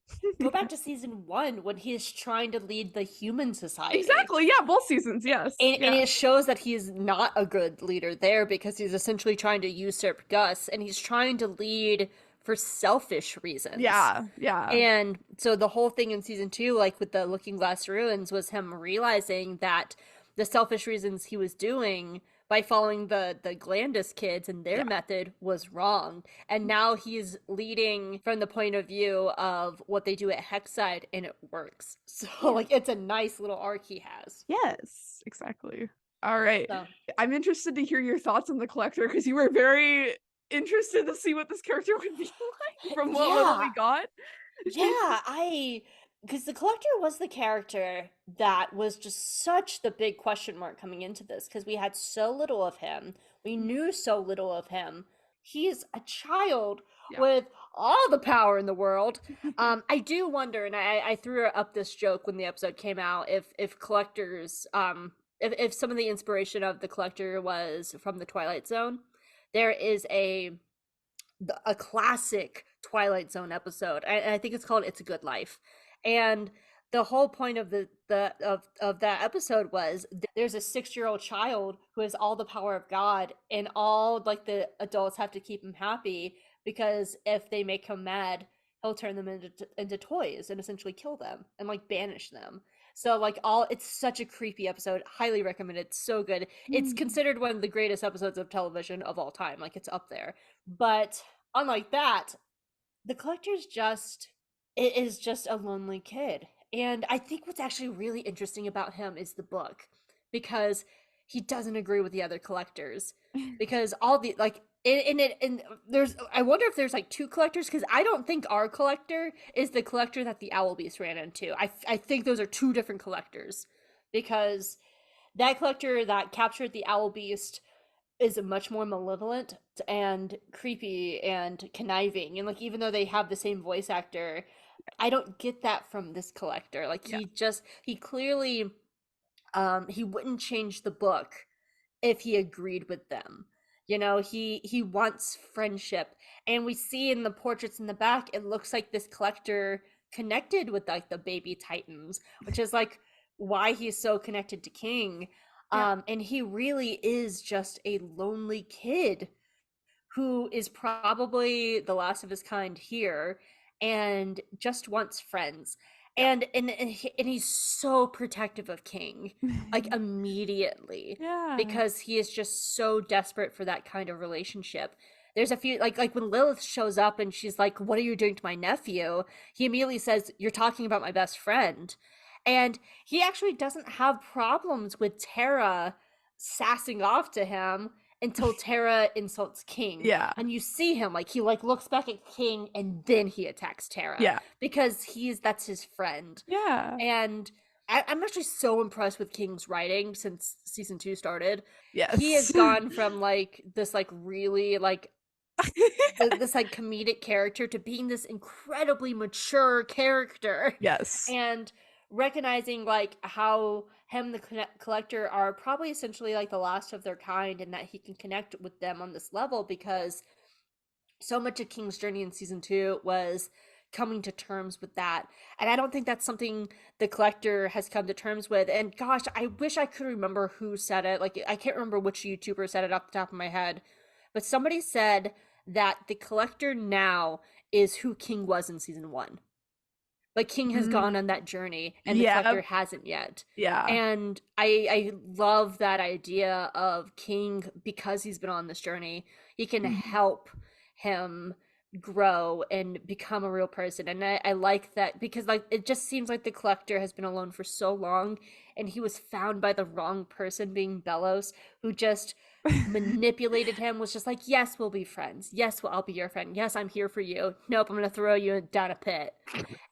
go back to season 1 when he is trying to lead the human society. Exactly, yeah, both seasons, yes, And yeah. it shows that he is not a good leader there, because he's essentially trying to usurp Gus, and he's trying to lead for selfish reasons. Yeah. And so the whole thing in season 2, like with the Looking Glass ruins, was him realizing that the selfish reasons he was doing by following the Glandis kids and their method was wrong. And now he's leading from the point of view of what they do at Hexside, and it works. So like it's a nice little arc he has. Yes, exactly. All right. So I'm interested to hear your thoughts on the Collector, because you were very interested to see what this character would be like from what little we yeah, got. I because the Collector was the character that was just such the big question mark coming into this, because we had so little of him, we knew so little of him. He's a child Yeah. with all the power in the world. I do wonder, and I threw up this joke when the episode came out, if collectors, if some of the inspiration of the Collector was from the Twilight Zone. There is a classic Twilight Zone episode. I think it's called "It's a Good Life," and the whole point of of that episode was there's a 6-year-old child who has all the power of God, and all like the adults have to keep him happy, because if they make him mad, he'll turn them into toys and essentially kill them and like banish them. So like it's such a creepy episode. Highly recommend it. It's so good. It's considered one of the greatest episodes of television of all time. Like it's up there. But unlike that, the Collector's just it is just a lonely kid. And I think what's actually really interesting about him is the book, because he doesn't agree with the other collectors, because all the like and there's, I wonder if there's like 2 collectors, because I don't think our collector is the collector that the Owl Beast ran into. I think those are 2 different collectors, because that collector that captured the Owl Beast is much more malevolent and creepy and conniving, and like even though they have the same voice actor, I don't get that from this collector. Like Yeah. he clearly he wouldn't change the book if he agreed with them. You know, he wants friendship. And we see in the portraits in the back, it looks like this collector connected with like the baby titans, which is like why he's so connected to King. Yeah. And he really is just a lonely kid who is probably the last of his kind here and just wants friends. Yeah. And he's so protective of King, like immediately, Yeah. because he is just so desperate for that kind of relationship. There's a few like when Lilith shows up and she's like, "What are you doing to my nephew?" He immediately says, "You're talking about my best friend." And he actually doesn't have problems with Tara sassing off to him until Tara insults King. Yeah. And you see him like he like looks back at King and then he attacks Tara. Yeah. Because that's his friend. Yeah. And I'm actually so impressed with King's writing since season 2 started. Yes. He has gone from like this like really like this like comedic character to being this incredibly mature character. Yes. And recognizing like how him the collector are probably essentially like the last of their kind, and that he can connect with them on this level, because so much of King's journey in season 2 was coming to terms with that. And I don't think that's something the collector has come to terms with. And gosh, I wish I could remember who said it. Like, I can't remember which YouTuber said it off the top of my head, but somebody said that the collector now is who King was in season 1. Like, King has gone on that journey and the collector hasn't yet. Yeah. And I love that idea of King, because he's been on this journey, he can help him grow and become a real person. And I like that, because like it just seems like the collector has been alone for so long, and he was found by the wrong person, being Belos, who just manipulated him, was just like, yes, we'll be friends, yes, well, I'll be your friend, yes, I'm here for you, nope, I'm gonna throw you down a pit.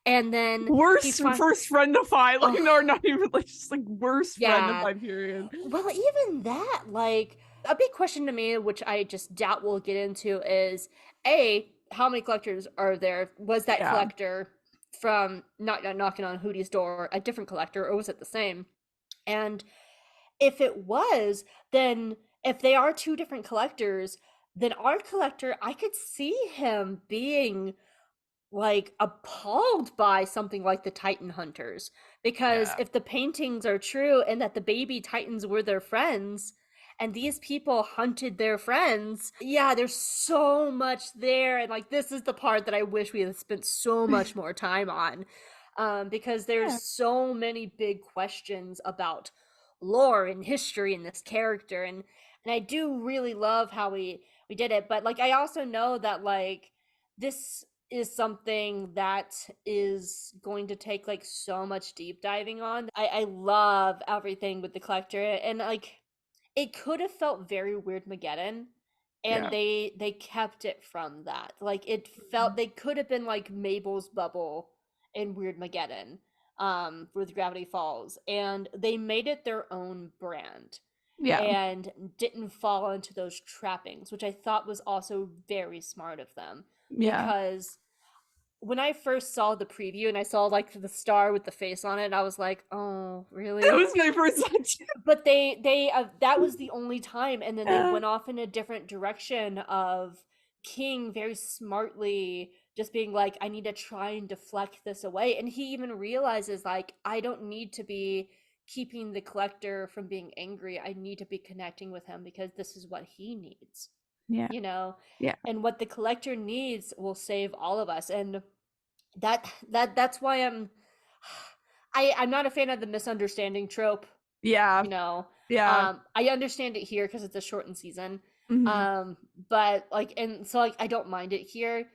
And then worst first friend to find, like, or not even like, just like worst friend to find, period. Well, even that, like, a big question to me, which I just doubt we'll get into, is how many collectors are there? Was that collector from not knocking on Hootie's door a different collector, or was it the same? And if it was, then if they are two different collectors, then our collector, I could see him being like appalled by something like the Titan Hunters, because if the paintings are true and that the baby Titans were their friends and these people hunted their friends, there's so much there. And like, this is the part that I wish we had spent so much more time on, because there's so many big questions about lore and history in this character, and I do really love how we did it. But like, I also know that like this is something that is going to take like so much deep diving on. I love everything with the collector, and like it could have felt very Weird Mageddon, and they kept it from that. Like, it felt, they could have been like Mabel's bubble in Weird Mageddon, with Gravity Falls, and they made it their own brand. And didn't fall into those trappings, which I thought was also very smart of them. Because when I first saw the preview and I saw like the star with the face on it, I was like, oh, really? That was my first thought too. But they that was the only time, and then they went off in a different direction of King very smartly just being like, I need to try and deflect this away. And he even realizes, like, I don't need to be keeping the collector from being angry. I need to be connecting with him, because this is what he needs. You know? And what the collector needs will save all of us. And that's why I'm not a fan of the misunderstanding trope. You know? I understand it here because it's a shortened season. But like, and so like, I don't mind it here,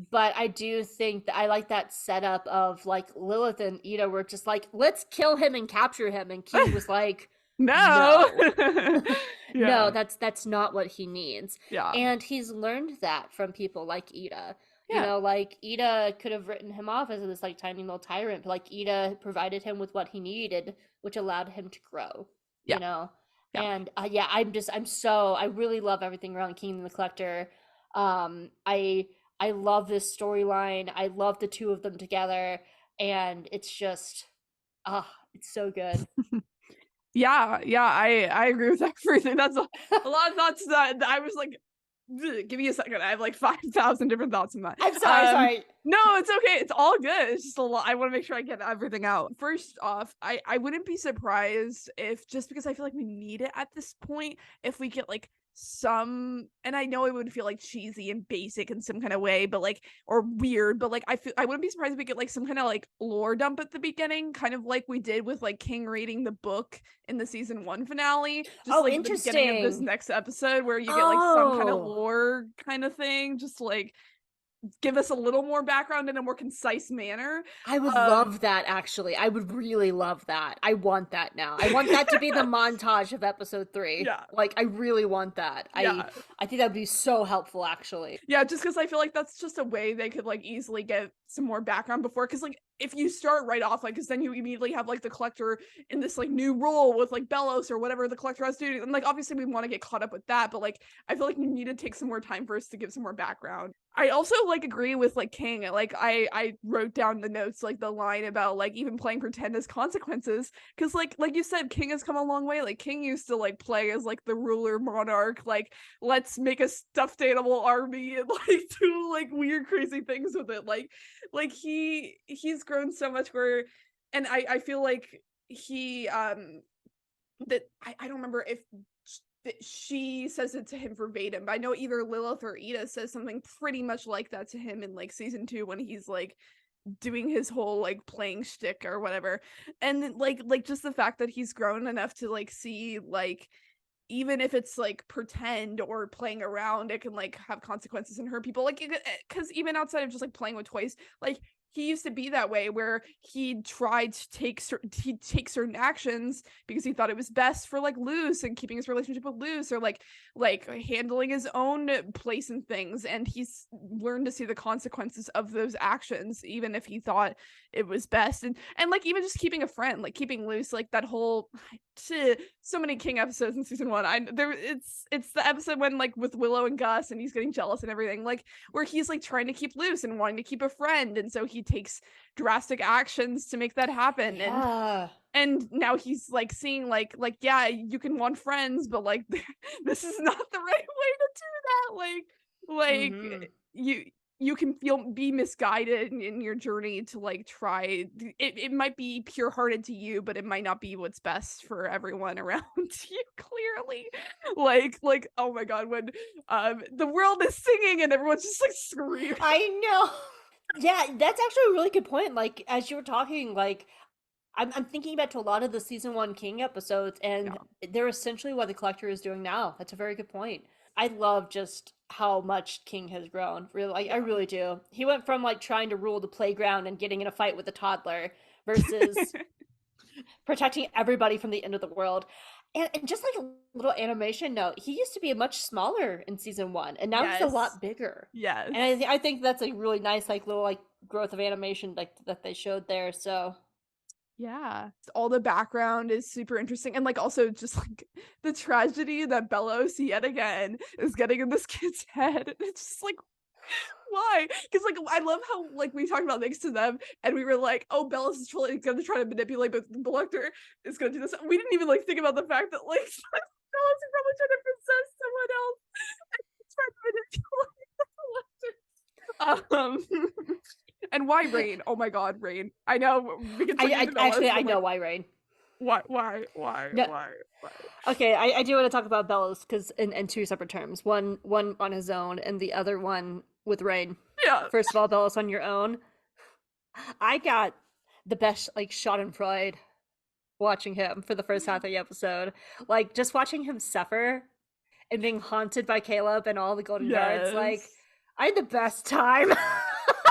but I do think that I like that setup of like Lilith and Ida were just like, let's kill him and capture him, and King was like, no. No, that's not what he needs. And he's learned that from people like Ida. You know, like Ida could have written him off as this like tiny little tyrant, but like Ida provided him with what he needed, which allowed him to grow. You know? And I really love everything around King and the Collector. I I love this storyline. I love the two of them together, and it's just it's so good. Yeah, I agree with everything. That's a lot of thoughts that I was like, give me a second. I have like 5,000 different thoughts in that. I'm sorry. No, it's okay. It's all good. It's just a lot. I want to make sure I get everything out. First off, I wouldn't be surprised if, just because I feel like we need it at this point, if we get like some, and I know it would feel like cheesy and basic in some kind of way, but like, or weird, but like I wouldn't be surprised if we get like some kind of like lore dump at the beginning, kind of like we did with like King reading the book in the season 1 finale, just Oh, like at the beginning of this interesting. next episode, where you get like some kind of Oh, lore kind of thing, just like give us a little more background in a more concise manner. I would Um, love that, actually. I would really love that. I want that now. I want that to be the montage of episode 3. yeah, Like, I really want that. yeah, I think that would be so helpful, actually. yeah. Just because I feel like that's just a way they could like easily get some more background before, because like if you start right off, like, because then you immediately have like the collector in this like new role with like Belos or whatever the collector has to do, and like obviously we want to get caught up with that, but like I feel like we need to take some more time for us to give some more background. I also like agree with like King. Like I wrote down the notes, like the line about like even playing pretend as consequences, because like you said, King has come a long way. Like King used to like play as like the ruler monarch, like let's make a stuffed animal army and like do like weird crazy things with it. Like he's grown so much where, and I feel like he that I don't remember if she says it to him verbatim, but I know either Lilith or Ida says something pretty much like that to him in like season 2, when he's like doing his whole like playing shtick or whatever. And like just the fact that he's grown enough to like see, like, even if it's like pretend or playing around, it can like have consequences and hurt people, like, because even outside of just like playing with toys, like he used to be that way, where he tried to take certain actions because he thought it was best for like Luz and keeping his relationship with Luz, or like handling his own place and things, and he's learned to see the consequences of those actions even if he thought it was best. And like even just keeping a friend, like keeping Luz, like that whole so many King episodes in season 1. It's the episode when like with Willow and Gus and he's getting jealous and everything, like where he's like trying to keep Luz and wanting to keep a friend, and so he takes drastic actions to make that happen. Yeah. And now he's like seeing like yeah, you can want friends, but like this is not the right way to do that. Mm-hmm. You can be misguided in your journey to like try it might be pure-hearted to you, but it might not be what's best for everyone around you, clearly. Like oh my god, when the world is singing and everyone's just like screaming. I know. Yeah, that's actually a really good point. Like, as you were talking, like, I'm thinking back to a lot of the season 1 King episodes, and they're essentially what the collector is doing now. That's a very good point. I love just how much King has grown. Really, I really do. He went from like trying to rule the playground and getting in a fight with a toddler versus protecting everybody from the end of the world. And just like a little animation note, he used to be much smaller in season 1, and now he's a Yes. lot bigger. Yes. And I think that's a really nice like little like growth of animation like that they showed there. So Yeah. All the background is super interesting. And like also just like the tragedy that Belos yet again is getting in this kid's head. And it's just like, why? Because like I love how like we talked about next to them and we were like, oh, Belos is totally gonna try to manipulate, but the Collector is gonna do this. We didn't even like think about the fact that like Belos is probably trying to possess someone else and trying to manipulate the Collector. And why Raine? Oh my god, Raine. I know we can I know why Raine. Why? No, Why? okay, I do want to talk about Belos because in two separate terms. One on his own, and the other one with Raine. Yeah. First of all, Belos on your own. I got the best like Schadenfreude watching him for the first half of the episode. Like just watching him suffer and being haunted by Caleb and all the golden guards. Like I had the best time.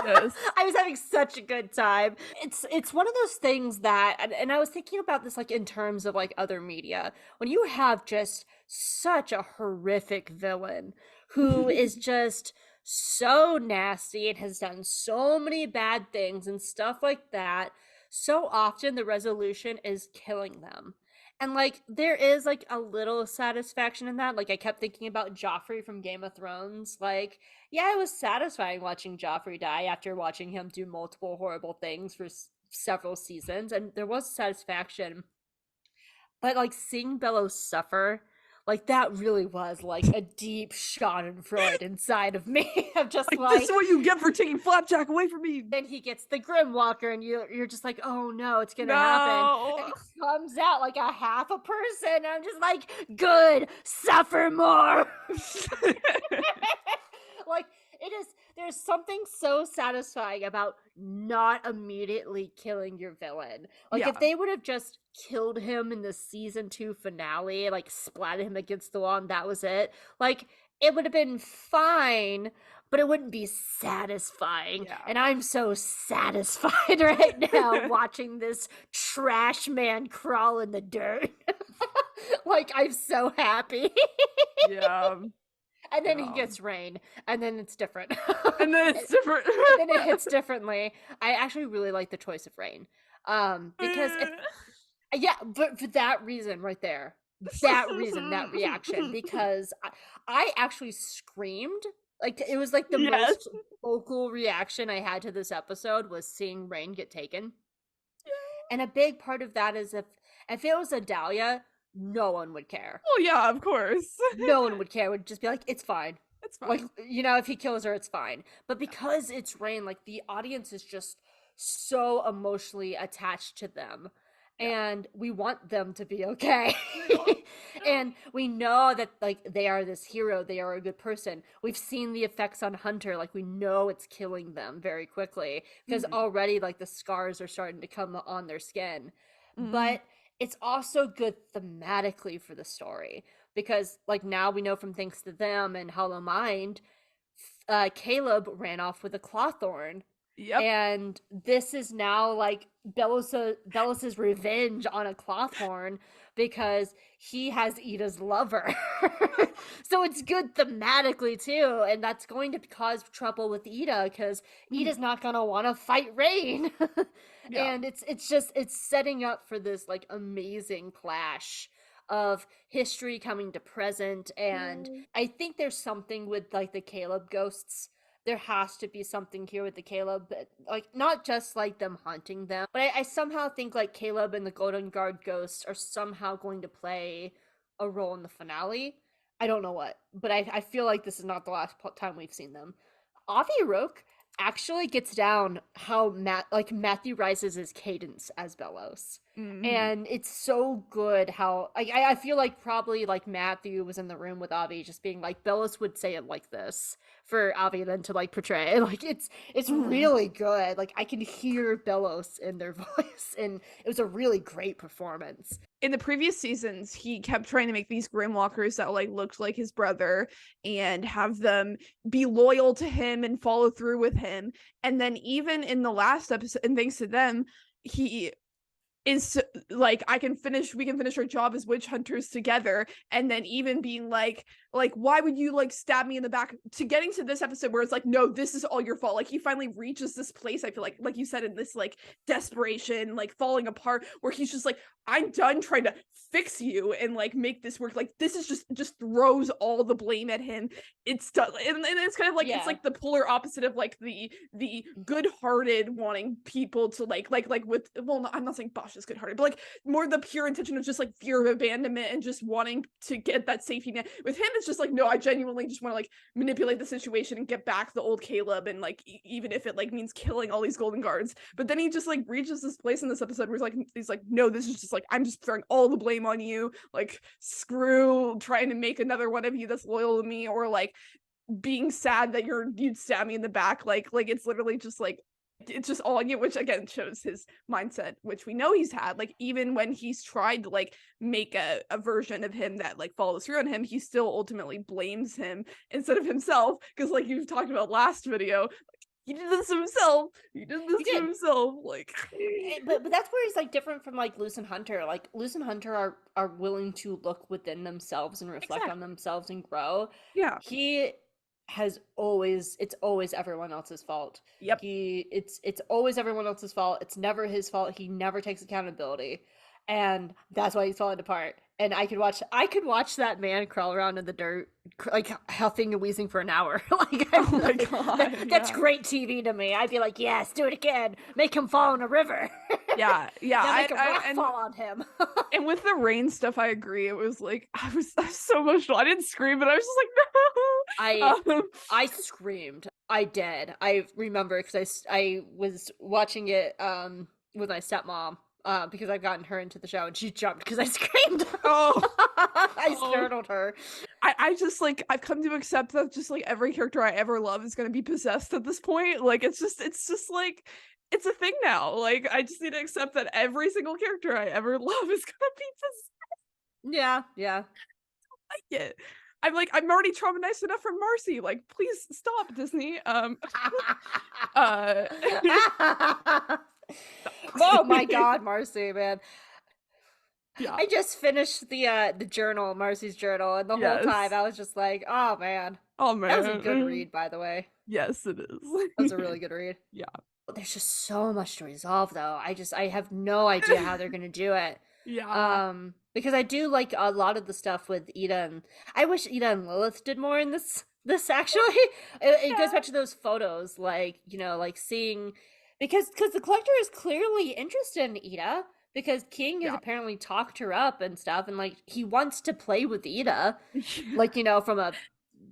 Yes. I was having such a good time. It's one of those things that, and I was thinking about this like in terms of like other media. When you have just such a horrific villain who is just so nasty and has done so many bad things and stuff like that, so often the resolution is killing them. And, like, there is, like, a little satisfaction in that. Like, I kept thinking about Joffrey from Game of Thrones. Like, yeah, it was satisfying watching Joffrey die after watching him do multiple horrible things for several seasons, and there was satisfaction. But, like, seeing Belos suffer, like, that really was, like, a deep schadenfreude inside of me. I'm just Like, this is like, what you get for taking Flapjack away from me. then he gets the Grimwalker, and you're just like, oh no, it's gonna happen. And No. he comes out like a half a person. And I'm just like, good, suffer more. Like, it is, there's something so satisfying about not immediately killing your villain. Like, Yeah. if they would have just killed him in the season 2 finale, like splatted him against the wall and that was it, like, it would have been fine, but it wouldn't be satisfying. Yeah. And I'm so satisfied right now watching this trash man crawl in the dirt. Like, I'm so happy. Yeah. And then Yeah. he gets Raine, and then it's different. And then it's different. And then it hits differently. I actually really like the choice of Raine. Because yeah, but for that reason right there. That reason, that reaction, because I actually screamed. Like, it was like the Yes. most vocal reaction I had to this episode was seeing Raine get taken. And a big part of that is if it was Odalia, no one would care. Well, yeah, of course. No one would care. It would just be like, it's fine. It's fine. Like, you know, if he kills her, it's fine. But because it's Raine, like, the audience is just so emotionally attached to them. And we want them to be okay. And we know that, like, they are this hero. They are a good person. We've seen the effects on Hunter. Like, we know it's killing them very quickly. Because already, like, the scars are starting to come on their skin. But it's also good thematically for the story. Because, like, now we know from Thanks to Them and Hollow Mind, Caleb ran off with a clawthorn. Yep. And this is now, like, Belos's revenge on a clawthorn because he has Ida's lover. So it's good thematically, too. And that's going to cause trouble with Ida because Ida's not going to want to fight Raine. Yeah. And it's setting up for this, like, amazing clash of history coming to present. And I think there's something with, like, the Caleb ghosts. There has to be something here with the Caleb, like, not just like them haunting them, but I somehow think like Caleb and the Golden Guard ghosts are somehow going to play a role in the finale. I don't know what, but I feel like this is not the last time we've seen them. Avi Roke actually gets down how Matthew rises his cadence as Belos. And it's so good how I feel like probably like Matthew was in the room with Avi just being like, Belos would say it like this for Avi then to like portray. Like, it's really good. Like, I can hear Belos in their voice, and it was a really great performance. In the previous seasons, he kept trying to make these Grimwalkers that like looked like his brother and have them be loyal to him and follow through with him. And then even in the last episode, and Thanks to Them, he is like, we can finish our job as witch hunters together. And then even being like why would you like stab me in the back, to getting to this episode where it's like, no, this is all your fault. Like, he finally reaches this place, I feel like you said, in this like desperation, like falling apart, where he's just like, I'm done trying to fix you and like make this work. Like, this is just throws all the blame at him. It's done, and it's kind of like, it's like the polar opposite of like the good-hearted wanting people to like with, well, I'm not saying Bosch is good-hearted, but like more the pure intention of just like fear of abandonment and just wanting to get that safety net. With him, it's just like, no, I genuinely just want to like manipulate the situation and get back the old Caleb, and like even if it like means killing all these Golden Guards. But then he just like reaches this place in this episode where he's like, no, this is just like, I'm just throwing all the blame on you. Like, screw trying to make another one of you that's loyal to me, or like being sad that you'd stab me in the back. Like it's literally just like, it's just all on you, which again shows his mindset, which we know he's had. Like, even when he's tried to like make a version of him that like follows through on him, he still ultimately blames him instead of himself, because like you've talked about last video, he did this to himself. Like, but that's where he's like different from like Luz and Hunter. Like, Luz and Hunter are willing to look within themselves and reflect on themselves and grow. Yeah. It's always everyone else's fault. Yep. It's always everyone else's fault. It's never his fault. He never takes accountability. and that's why he's falling apart. And I could watch that man crawl around in the dirt, like huffing and wheezing for an hour. Like Oh my god, that's yeah. great TV to me. I'd be like, yes, do it again. Make him fall in a river. Yeah, yeah. Now make a rock And fall on him. with the rain stuff, I agree. It was like I was so emotional. I didn't scream, but I was just I like, no. I screamed. I did. I remember because I was watching it with my stepmom because I've gotten her into the show and she jumped because I screamed. Oh, I oh. startled her. I just like I've come to accept that just like every character I ever love is gonna be possessed at this point. Like it's just like it's a thing now. Like I just need to accept that every single character I ever love is gonna be possessed. Yeah, yeah. Like it. I'm like I'm already traumatized enough from Marcy. Like please stop, Disney. Uh Oh my god, Marcy, man. yeah. I just finished the journal, Marcy's journal, and the whole time Yes. I was just like, oh man. Oh That was a good man. read, by the way. Yes, it That was is. a really good read. Yeah. There's just so much to resolve though. I have no idea how they're gonna do it. Yeah. Because I do like a lot of the stuff with Ida and I wish Ida and Lilith did more in this actually. It goes Yeah. back to those photos, like, like seeing because the collector is clearly interested in Ida because King has Yeah. apparently talked her up and stuff, and like he wants to play with Ida, like, from a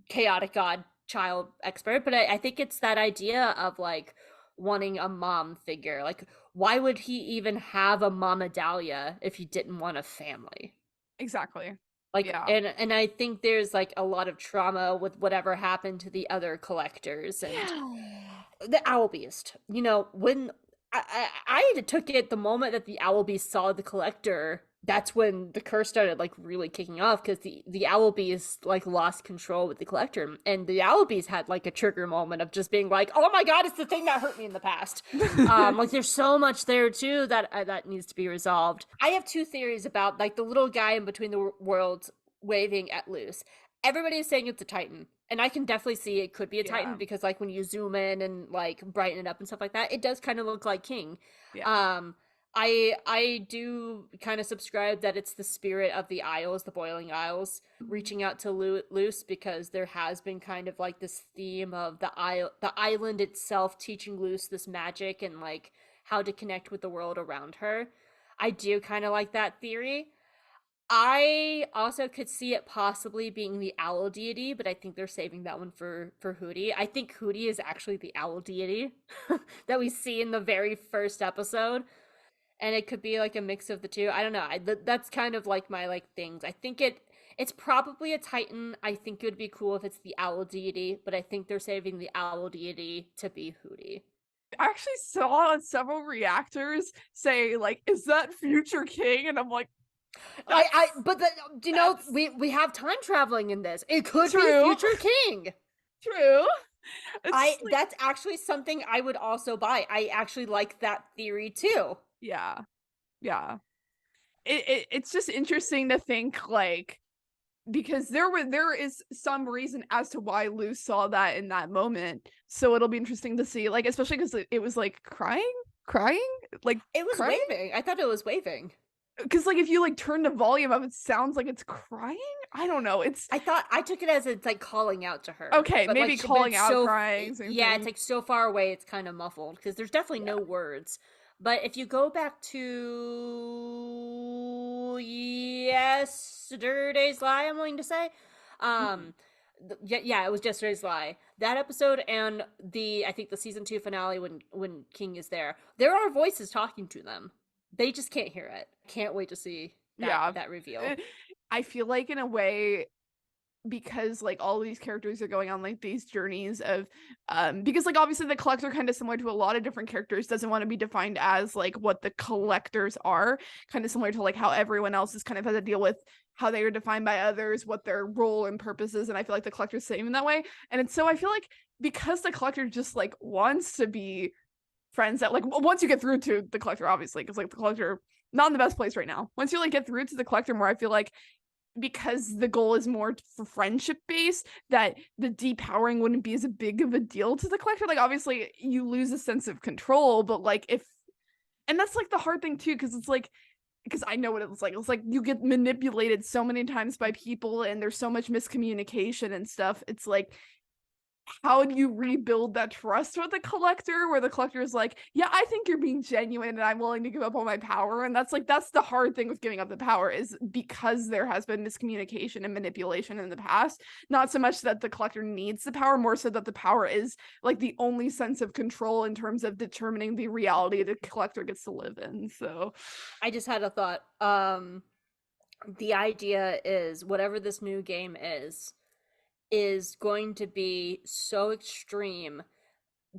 chaotic god child expert. But I think it's that idea of like wanting a mom figure. Like, why would he even have a Mama Dahlia if he didn't want a family? Exactly. Like, Yeah. and I think there's like a lot of trauma with whatever happened to the other collectors and the Owl Beast. When I took it the moment that the Owl Beast saw the collector, that's when the curse started like really kicking off because the Owl Beast like lost control with the collector, and the Owl Beast had like a trigger moment of just being like, oh my god, it's the thing that hurt me in the past. Like there's so much there too that needs to be resolved. I have two theories about like the little guy in between the worlds waving at Luce. Everybody is saying it's a Titan, and I can definitely see it could be a Titan Yeah. because like when you zoom in and like brighten it up and stuff like that, it does kind of look like King. Yeah. I do kind of subscribe that it's the spirit of the Isles, the Boiling Isles, reaching out to Luce because there has been kind of like this theme of the island itself teaching Luce this magic and like how to connect with the world around her. I do kind of like that theory. I also could see it possibly being the owl deity, but I think they're saving that one for Hootie. I think Hootie is actually the owl deity that we see in the very first episode, and it could be like a mix of the two. I don't know. That's kind of like my like things. I think it's probably a Titan. I think it would be cool if it's the owl deity, but I think they're saving the owl deity to be Hootie. I actually saw several reactors say like, "Is that future King?" And I'm like, But we have time traveling in this. It could True. be future King. True. It's like, That's actually something I would also buy. I actually like that theory too. yeah, yeah. It's just interesting to think like because there is some reason as to why Lou saw that in that moment. So it'll be interesting to see, like especially because it was like crying, like It was crying? waving. I thought it was waving. Because like if you like turn the volume up, it sounds like it's crying. I don't know. I took it as it's like calling out to her. Okay, but maybe like, calling out, crying. Same yeah, thing. it's like so far away, it's kind of muffled because there's definitely no words. But if you go back to yesterday's lie, I'm willing to say, yeah, it was yesterday's lie. That episode and I think the season 2 finale when King is there, there are voices talking to them. They just can't hear it. Can't wait to see that reveal. I feel like in a way, because like all these characters are going on like these journeys of because like obviously the collector, kind of similar to a lot of different characters, doesn't want to be defined as like what the collectors are, kind of similar to like how everyone else is kind of has to deal with how they are defined by others, what their role and purpose is. And I feel like the collector's the same in that way. And it's so I feel like because the collector just like wants to be friends that like once you get through to the collector, obviously, because like the collector not in the best place right now, once you like get through to the collector more, I feel like because the goal is more for friendship based, that the depowering wouldn't be as big of a deal to the collector. Like obviously you lose a sense of control, but like if, and that's like the hard thing too, because it's like because I know what it was like. It was like you get manipulated so many times by people and there's so much miscommunication and stuff. It's like, how do you rebuild that trust with the collector, where the collector is like, yeah, I think you're being genuine and I'm willing to give up all my power. And that's the hard thing with giving up the power, is because there has been miscommunication and manipulation in the past. Not so much that the collector needs the power, more so that the power is like the only sense of control in terms of determining the reality the collector gets to live in. So I just had a thought. The idea is whatever this new game is going to be so extreme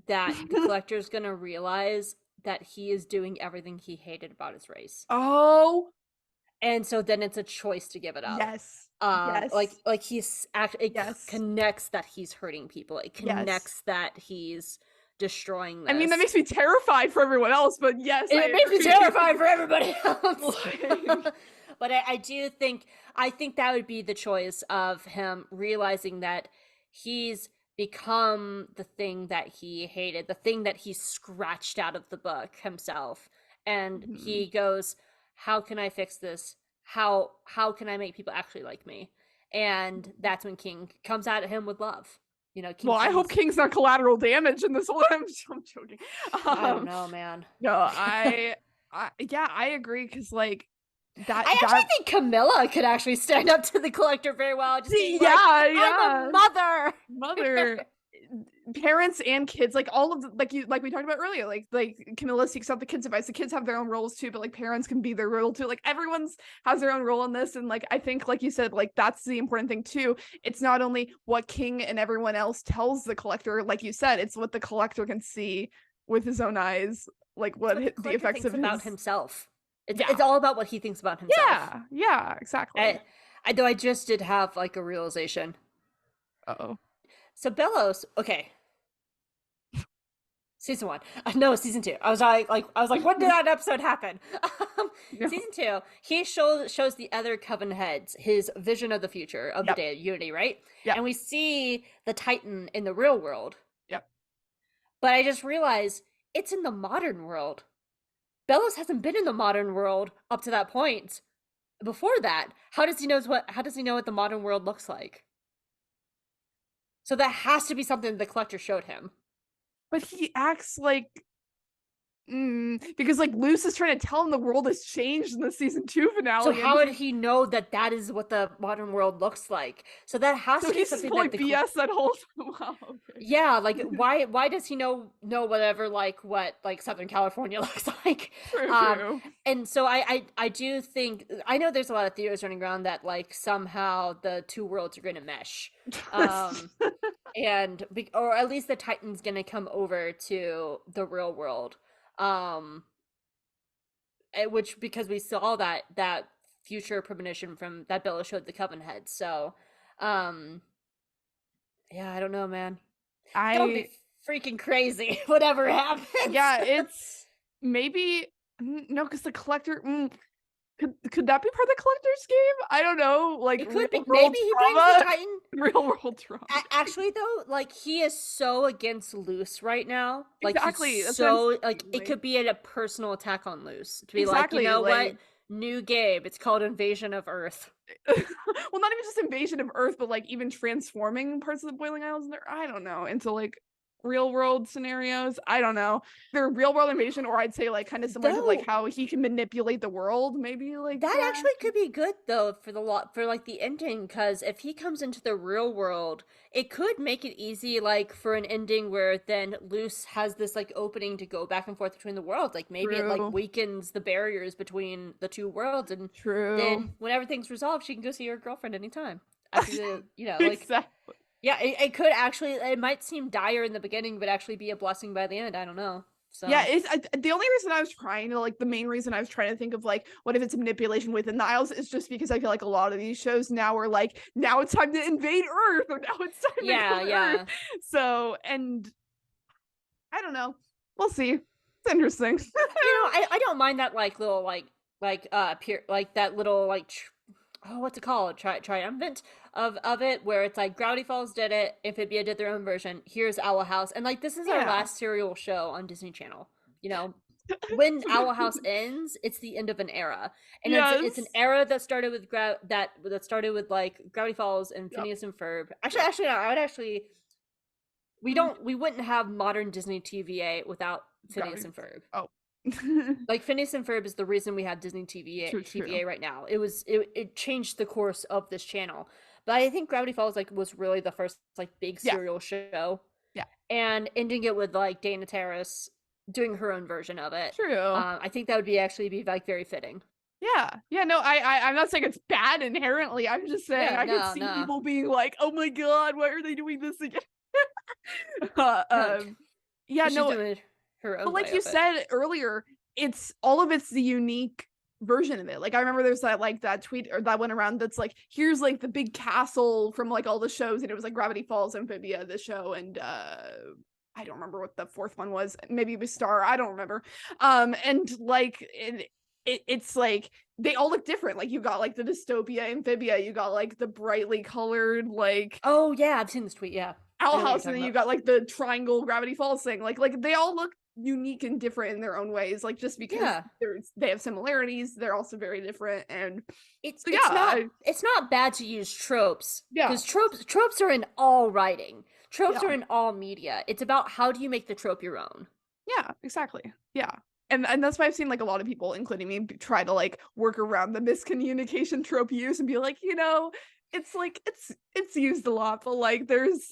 that the collector's going to realize that he is doing everything he hated about his race. Oh, and so then it's a choice to give it up. Yes. Like he's actually, Yes. connects that he's hurting people. It connects that he's destroying this. I mean, that makes me terrified for everyone else, but yes, it makes me terrified for everybody else. But I think that would be the choice of him realizing that he's become the thing that he hated, the thing that he scratched out of the book himself. And he goes, how can I fix this? How can I make people actually like me? And that's when King comes at him with love. You know, I hope King's not collateral damage in this one. I'm joking. I don't know, man. No, I agree, because like that. I actually think Camilla could actually stand up to the collector very well. Just being I'm a mother. Parents and kids, like all of the, like we talked about earlier, like Camilla seeks out the kids' advice. The kids have their own roles too, but like parents can be their role too. Like everyone's has their own role in this, and like I think, like you said, like that's the important thing too. It's not only what King and everyone else tells the collector, like you said, it's what the collector can see with his own eyes, like what the effects of about himself. It's all about what he thinks about himself. Yeah, exactly. I just did have like a realization. Uh-oh. So Belos, okay. Season 1. No, season 2. I was like, when did that episode happen? No. Season 2, he shows the other coven heads his vision of the future of the Day of Unity, right? Yeah. And we see the Titan in the real world. Yep. But I just realized it's in the modern world. Belos hasn't been in the modern world up to that point. Before that, how does he know what the modern world looks like? So that has to be something the collector showed him. But he acts like because like Luz is trying to tell him the world has changed in the season 2 finale. So how would he know that is what the modern world looks like? So that has to be something that BS that whole time. Wow, okay. Yeah, like why does he know whatever what Southern California looks like? True. And so I do think, I know there's a lot of theories running around that like somehow the two worlds are going to mesh. Or at least the Titan's going to come over to the real world. Which, because we saw that future premonition from that Belos showed the coven head. So yeah, I don't know, man. It'll be freaking crazy whatever happens. Yeah, it's maybe no, because the collector could that be part of the collector's game? I don't know. Like, it could be. Maybe he brings the Titan. Real world trauma. Actually, though, like he is so against Luz right now. Like, exactly. So like it could be a personal attack on Luz to be like, you know what? New game. It's called Invasion of Earth. Well, not even just invasion of Earth, but like even transforming parts of the Boiling Isles in there. I don't know, into like real world scenarios. I don't know. They're real world invasion, or I'd say like kind of similar to like how he can manipulate the world. Maybe like that actually could be good though for like the ending, because if he comes into the real world, it could make it easy like for an ending where then Luz has this like opening to go back and forth between the worlds. Like maybe it like weakens the barriers between the two worlds, and then when everything's resolved, she can go see her girlfriend anytime. After like exactly. Yeah, it could actually, it might seem dire in the beginning, but actually be a blessing by the end. I don't know. So yeah, it's the only reason I was trying to the main reason I was trying to think of like what if it's manipulation within the Isles is just because I feel like a lot of these shows now are like, now it's time to invade Earth, or now it's time to go Earth. So, and I don't know, we'll see. It's interesting. I don't mind that like little like that little like what's it called? Triumphant of it, where it's like Gravity Falls did it, Amphibia did their own version. Here's TheOwlHouse, and like this is our last serial show on Disney Channel. when Owl House ends, it's the end of an era, and it's an Yes. era that started with that started with like Gravity Falls and Yep. Phineas and Ferb. Actually, no, I would actually we wouldn't have modern Disney TVA without Phineas and Ferb. Oh. Like Phineas and Ferb is the reason we have Disney True. TVA right now. It changed the course of this channel. But I think Gravity Falls like was really the first like big serial show. Yeah. And ending it with like Dana Terrace doing her own version of it. True. I think that would be like very fitting. Yeah, no, I'm not saying it's bad inherently. I'm just saying I could see people being like, "Oh my god, why are they doing this again?" Yeah, she's no, doing her own. but like you said earlier, it's all of it's the unique version of it. Like I remember there's that tweet or that went around that's like, here's like the big castle from like all the shows, and it was like Gravity Falls, Amphibia, the show, and I don't remember what the fourth one was. Maybe it was Star. I don't remember. And like it's like they all look different. Like you got like the dystopia Amphibia, you got like the brightly colored like oh yeah, I've seen this tweet. Yeah, Owl House, and then you got like the triangle Gravity Falls thing. Like they all look unique and different in their own ways. Like just because they have similarities, they're also very different. And it's not bad to use tropes. Yeah, because tropes are in all writing. Tropes are in all media. It's about how do you make the trope your own. Yeah, exactly. Yeah. And that's why I've seen like a lot of people, including me, try to like work around the miscommunication trope use and be like, it's like it's used a lot, but like there's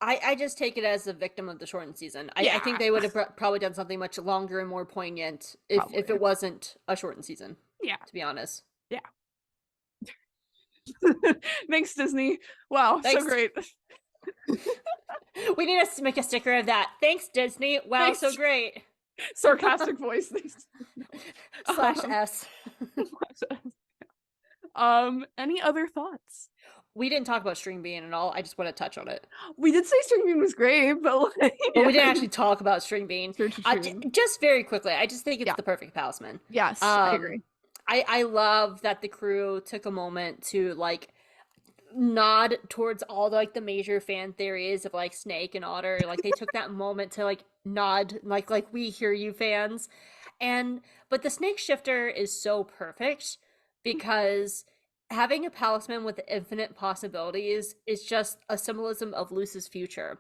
I just take it as a victim of the shortened season. I think they would have probably done something much longer and more poignant if it wasn't a shortened season. Yeah, to be honest. Yeah. Thanks, Disney. Wow, thanks. So great. We need to make a sticker of that. Thanks, Disney. Wow, thanks. So great. Sarcastic voice. /S. Any other thoughts? We didn't talk about Stringbean at all. I just want to touch on it. We did say Stringbean was great, but like, we didn't actually talk about Stringbean. Just very quickly, I just think it's the perfect talisman. Yes, I agree. I love that the crew took a moment to like nod towards all the major fan theories of like Snake and Otter. Like they took that moment to like nod like we hear you fans. But the Snake Shifter is so perfect because having a palisman with infinite possibilities is just a symbolism of Luz's future.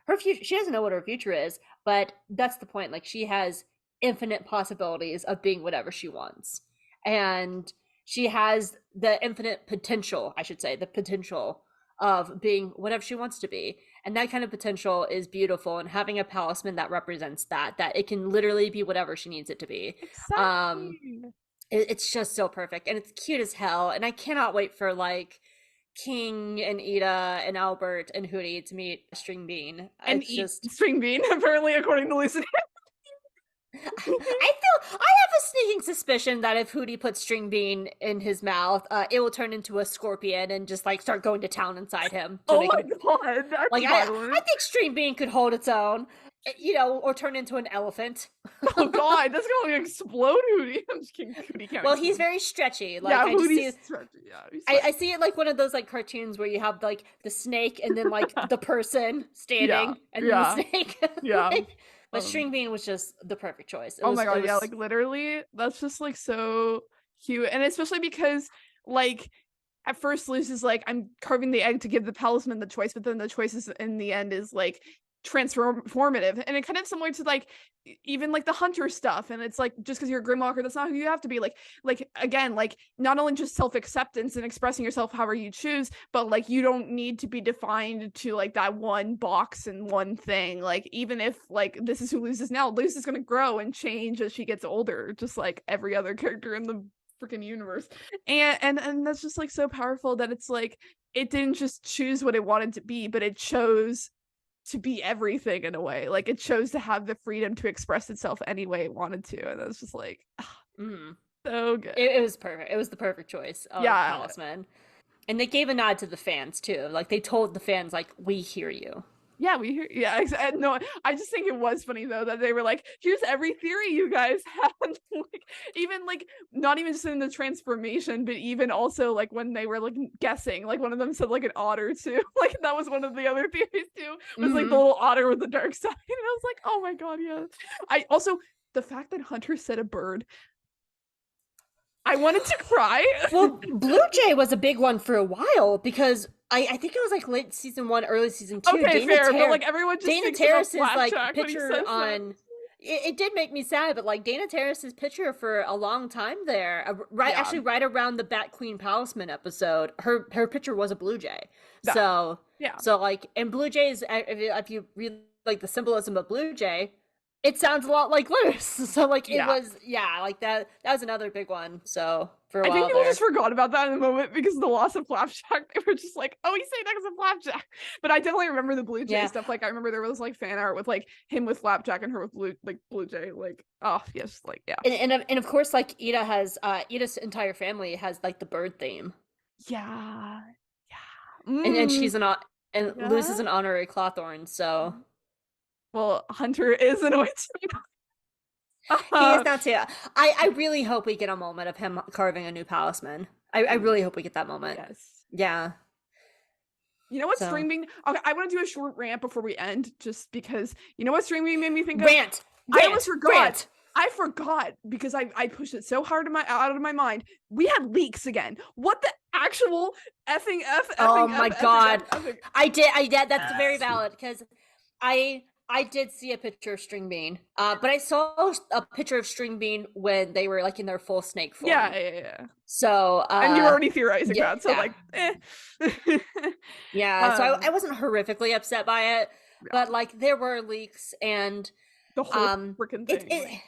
Her future, she doesn't know what her future is, but that's the point. Like she has infinite possibilities of being whatever she wants. And she has the infinite potential, I should say, the potential of being whatever she wants to be. And that kind of potential is beautiful. And having a palisman that represents that it can literally be whatever she needs it to be. Exactly. It's just so perfect. And it's cute as hell. And I cannot wait for like King and Ida and Albert and Hootie to meet Stringbean. And Stringbean, apparently, according to Luz and I have a sneaking suspicion that if Hootie puts Stringbean in his mouth, it will turn into a scorpion and just like start going to town inside him. Oh my god! That's like I think Stringbean could hold its own, or turn into an elephant. Oh god, that's gonna explode Hootie. I'm just kidding. Hootie can't. Well, he's very stretchy. Like yeah, Hootie's stretchy. Yeah, I see it like one of those like cartoons where you have like the snake and then like the person standing and then the snake. Yeah. But Stringbean was just the perfect choice. My god, yeah, like literally, that's just like so cute. And especially because like at first Luz is like, I'm carving the egg to give the palisman the choice, but then the choices in the end is like transformative. And it kind of similar to like even like the hunter stuff. And it's like just because you're a Grimwalker, that's not who you have to be. Like again, like not only just self-acceptance and expressing yourself however you choose, but like you don't need to be defined to like that one box and one thing. Like even if like this is who Luz is now, Luz is going to grow and change as she gets older, just like every other character in the freaking universe. And that's just like so powerful that it's like it didn't just choose what it wanted to be, but it chose to be everything in a way. Like it chose to have the freedom to express itself any way it wanted to, and that's just like so good. It was perfect. It was the perfect choice of Talisman. And they gave a nod to the fans too. Like they told the fans like, we hear you. Yeah, we hear. Yeah, exactly. No, I just think it was funny though that they were like, "Here's every theory you guys have." Like, even like not even just in the transformation, but even also like when they were like guessing. Like one of them said like an otter too. Like that was one of the other theories too. Was like the little otter with the dark side. And I was like, "Oh my god, yeah." I also the fact that Hunter said a bird, I wanted to cry. Well, Blue Jay was a big one for a while because I think it was like late season 1, early season 2. Okay, fair, but like everyone just Dana thinks about Terrace's like Flapjack when he picture says on that. it did make me sad, but like Dana Terrace's picture for a long time there, actually right around the Bat Queen Palisman episode, her picture was a blue jay. Yeah. So yeah, so like, and blue jays, if you read like the symbolism of blue jay, it sounds a lot like Luz. So like it was like that was another big one. So for a while, I think people just forgot about that in the moment because of the loss of Flapjack. They were just like, oh, he's saying that because of Flapjack. But I definitely remember the Blue Jay stuff. Like I remember there was like fan art with like him with Flapjack and her with Blue Jay. Like, oh yes, like and of course, like Ida's entire family has like the bird theme. Yeah. And she's Luz is an honorary Clawthorn, so. Well, Hunter is an Oit. He is now too. I really hope we get a moment of him carving a new palisman. I really hope we get that moment. Yes. Yeah. You know what, Stringbean? Okay, I want to do a short rant before we end, just because you know what Stringbean made me think of? Rant. I almost forgot. I forgot because I pushed it so hard out of my mind. We had leaks again. What the actual effing F? Oh my god! I did. That's very valid because I did see a picture of Stringbean, but I saw a picture of Stringbean when they were like in their full snake form. Yeah. So and you were already theorizing that, so like, yeah. So I wasn't horrifically upset by it, but like there were leaks and the whole freaking thing.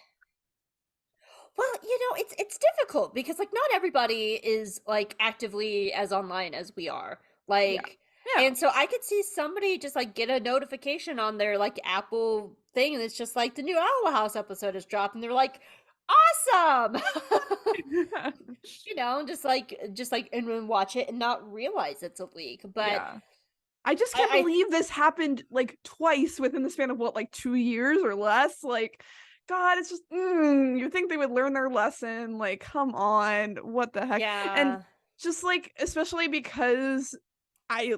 Well, it's difficult because like not everybody is like actively as online as we are. Like. Yeah. And so I could see somebody just like get a notification on their like Apple thing, and it's just like the new TheOwlHouse episode has dropped, and they're like, awesome. Just like and then watch it and not realize it's a leak. But I just can't believe this happened like twice within the span of what, like 2 years or less. Like, God, it's just you think they would learn their lesson. Like, come on, what the heck? Yeah. And just like, especially because I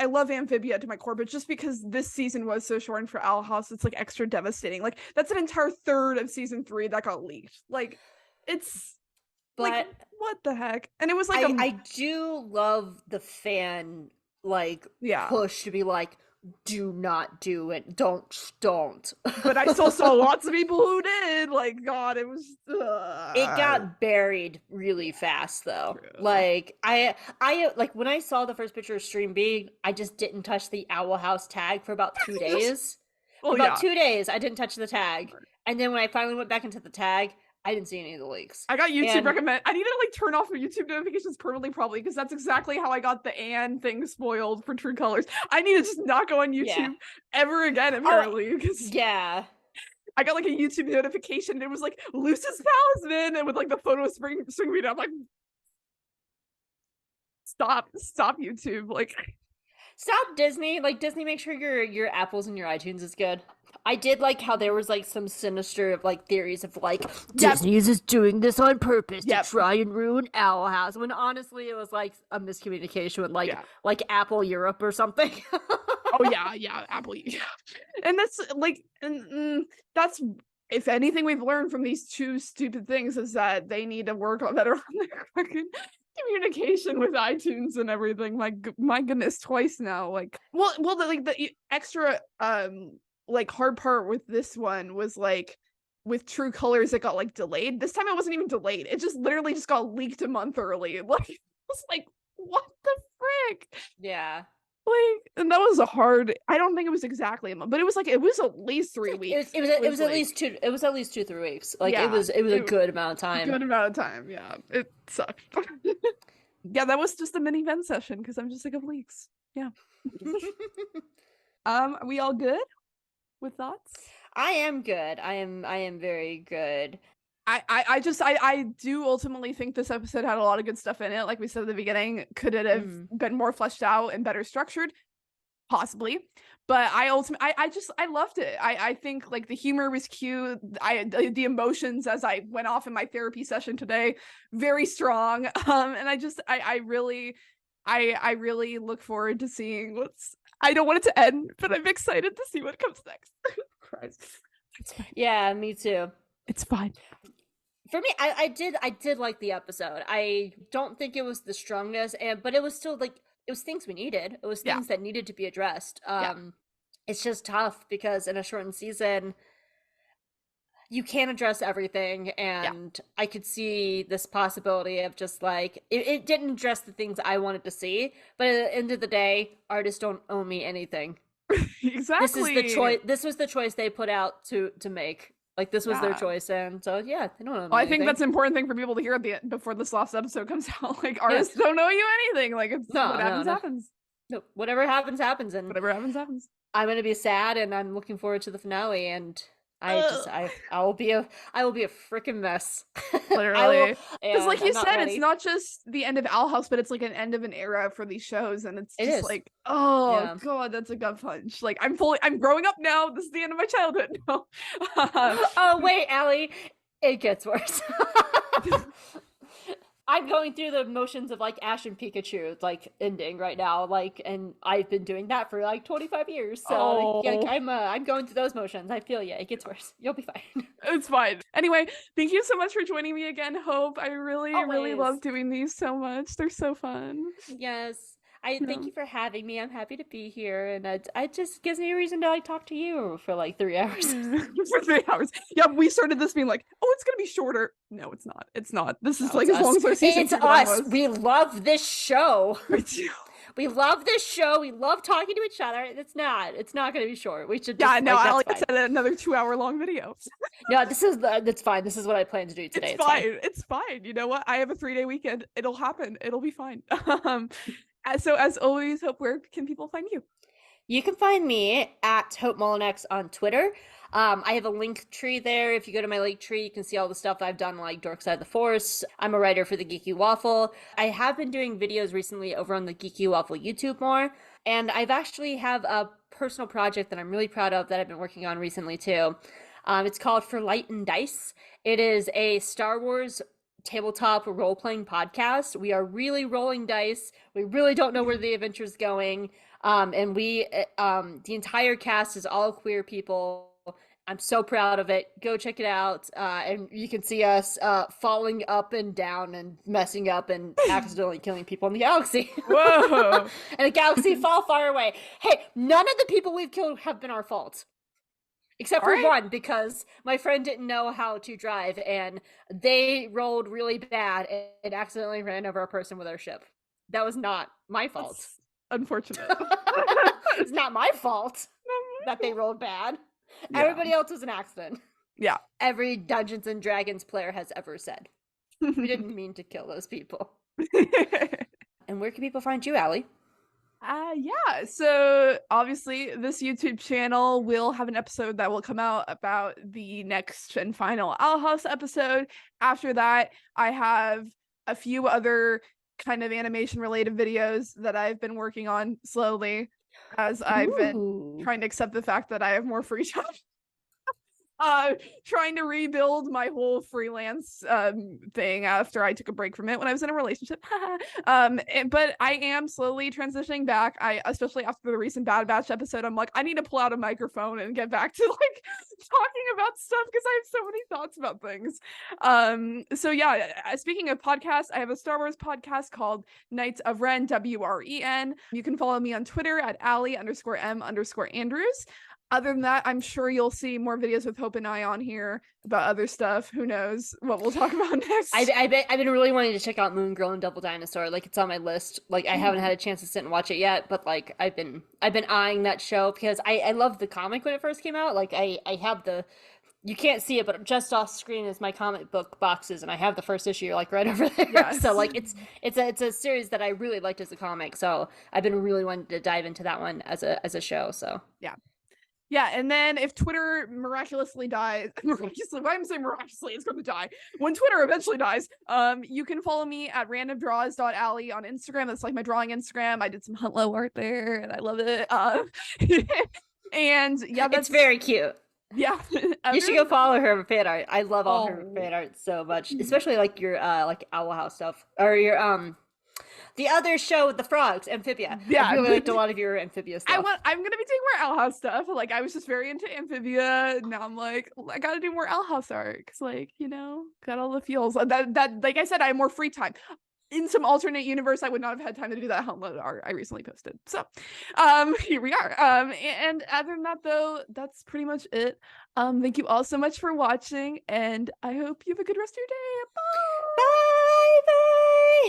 love Amphibia to my core, but just because this season was so short and for TheOwlHouse, it's like extra devastating. Like that's an entire third of season 3 that got leaked. Like it's like what the heck? And it was like I do love the fan push to be like, do not do it, don't. But I still saw lots of people who did. Like, God, it was it got buried really fast though. True. Like I like when I saw the first picture of Stringbean, I just didn't touch the TheOwlHouse tag for about 2 days. For about 2 days I didn't touch the tag, and then when I finally went back into the tag, I didn't see any of the leaks. I got YouTube recommend. I need to like turn off the YouTube notifications permanently, probably, because that's exactly how I got the Anne thing spoiled for True Colors. I need to just not go on YouTube ever again, apparently. Because I got like a YouTube notification, and it was like Luz's Palisman, and with like the photo of Stringbean. I'm like, stop YouTube, like. Stop Disney. Like Disney, make sure your Apples and your iTunes is good. I did like how there was like some sinister like theories of like Disney is just doing this on purpose to try and ruin TheOwlHouse, when honestly it was like a miscommunication with like Apple Europe or something. Oh yeah, Apple. Yeah. And that's like, that's, if anything we've learned from these two stupid things is that they need to work on better on their fucking communication with iTunes and everything. My goodness, twice now. Like, well, the extra like hard part with this one was like with True Colors, it got like delayed. This time it wasn't even delayed. It just literally just got leaked a month early. Like, it was like, what the frick? Yeah. Like, and that was a hard. I don't think it was exactly a month, but it was at least 3 weeks. It was at least 2. It was at least 2-3 weeks. Like it was a good amount of time. Good amount of time. Yeah, it sucked. Yeah, that was just a mini vent session because I'm just sick of leaks. Yeah. Are we all good with thoughts? I am good. I am very good. I do ultimately think this episode had a lot of good stuff in it. Like we said at the beginning, could it have been more fleshed out and better structured? Possibly. But I loved it. I think like the humor was cute. The emotions as I went off in my therapy session today, very strong. And I really look forward to seeing I don't want it to end, but I'm excited to see what comes next. Christ. Yeah, me too. It's fine. For me, I did like the episode. I don't think it was the strongest, but it was still like it was things we needed. It was things that needed to be addressed. It's just tough because in a shortened season, you can't address everything, and I could see this possibility of just like it didn't address the things I wanted to see, but at the end of the day, artists don't owe me anything. Exactly. This is the choice. This was the choice they put out to make. Like, this was their choice, and so yeah, they don't owe me I anything. think that's an important thing for people to hear at the end, before this last episode comes out. Like, artists don't owe you anything. Like, it's what happens happens. No, whatever happens happens, and whatever happens happens. I'm gonna be sad, and I'm looking forward to the finale, and I will be a freaking mess. Literally. Because like you said, it's not just the end of OwlHouse, but it's like an end of an era for these shows, and it's just like, god, that's a gut punch. Like, I'm growing up now. This is the end of my childhood. No. Oh wait, Allie, it gets worse. I'm going through the motions of like Ash and Pikachu like ending right now, like, and I've been doing that for like 25 years. So like, I'm going through those motions. I feel it gets worse. You'll be fine. It's fine. Anyway, thank you so much for joining me again, Hope. I really love doing these so much. They're so fun. Yes. Thank you for having me. I'm happy to be here, and it just gives me a reason to like talk to you for like 3 hours. For 3 hours. Yeah, we started this being like, oh, it's gonna be shorter. No, it's not. It's not. This is like as long as our season. It's us. We love this show. We love this show. We love talking to each other. It's not going to be short. We should just, I'll set another 2-hour-long video. No, that's fine. This is what I plan to do today. It's fine. You know what? I have a 3-day weekend. It'll happen. It'll be fine. So as always, Hope, where can people find you? You can find me at Hope Molinex on Twitter. I have a link tree there. If you go to my link tree, you can see all the stuff I've done, like Dork Side of the Force. I'm a writer for the Geeky Waffle. I have been doing videos recently over on the Geeky Waffle YouTube more, and I've actually have a personal project that I'm really proud of that I've been working on recently too. It's called For Light and Dice. It is a Star Wars tabletop role-playing podcast. We are really rolling dice. We really don't know where the adventure's going. And we, the entire cast is all queer people. I'm so proud of it. Go check it out. And you can see us falling up and down and messing up and accidentally killing people in the galaxy. Whoa! And a galaxy far away. Hey, none of the people we've killed have been our fault. Except for one, because my friend didn't know how to drive, and they rolled really bad and accidentally ran over a person with our ship. That was not my fault. That's unfortunate. It's not my fault that they rolled bad. Yeah. Everybody else was an accident. Yeah. Every Dungeons and Dragons player has ever said. We didn't mean to kill those people. And where can people find you, Allie? Yeah, so obviously this YouTube channel will have an episode that will come out about the next and final OwlHouse episode. After that, I have a few other kind of animation related videos that I've been working on slowly as I've been trying to accept the fact that I have more free time. Trying to rebuild my whole freelance thing after I took a break from it when I was in a relationship. But I am slowly transitioning back. Especially after the recent Bad Batch episode, I'm like, I need to pull out a microphone and get back to like talking about stuff because I have so many thoughts about things. So yeah, speaking of podcasts, I have a Star Wars podcast called Knights of Ren, WREN. You can follow me on Twitter at Allie_M_Andrews. Other than that, I'm sure you'll see more videos with Hope and I on here about other stuff. Who knows what we'll talk about next. I've been really wanting to check out Moon Girl and Double Dinosaur. Like, it's on my list. Like, I haven't had a chance to sit and watch it yet, but like I've been eyeing that show because I loved the comic when it first came out. Like I have the, you can't see it, but just off screen is my comic book boxes, and I have the first issue like right over there. Yes. So like it's a series that I really liked as a comic. So I've been really wanting to dive into that one as a show. So yeah, and then if Twitter miraculously dies, why I'm saying miraculously, it's going to die. When Twitter eventually dies, you can follow me at randomdraws.alley on Instagram. That's like my drawing Instagram. I did some Hunt Low art there, and I love it. And yeah, it's very cute. Yeah, you should go follow her fan art. I love all her fan art so much, especially like your like OwlHouse stuff or your The other show with the frogs, Amphibia. Yeah, I really liked a lot of your Amphibia stuff. I'm gonna be doing more Owl House stuff. Like I was just very into Amphibia. Now I'm like, I gotta do more Owl House art because, like, got all the feels. That like I said, I have more free time. In some alternate universe, I would not have had time to do that helmet art I recently posted. So, here we are. And other than that, though, that's pretty much it. Thank you all so much for watching, and I hope you have a good rest of your day. Bye. Bye.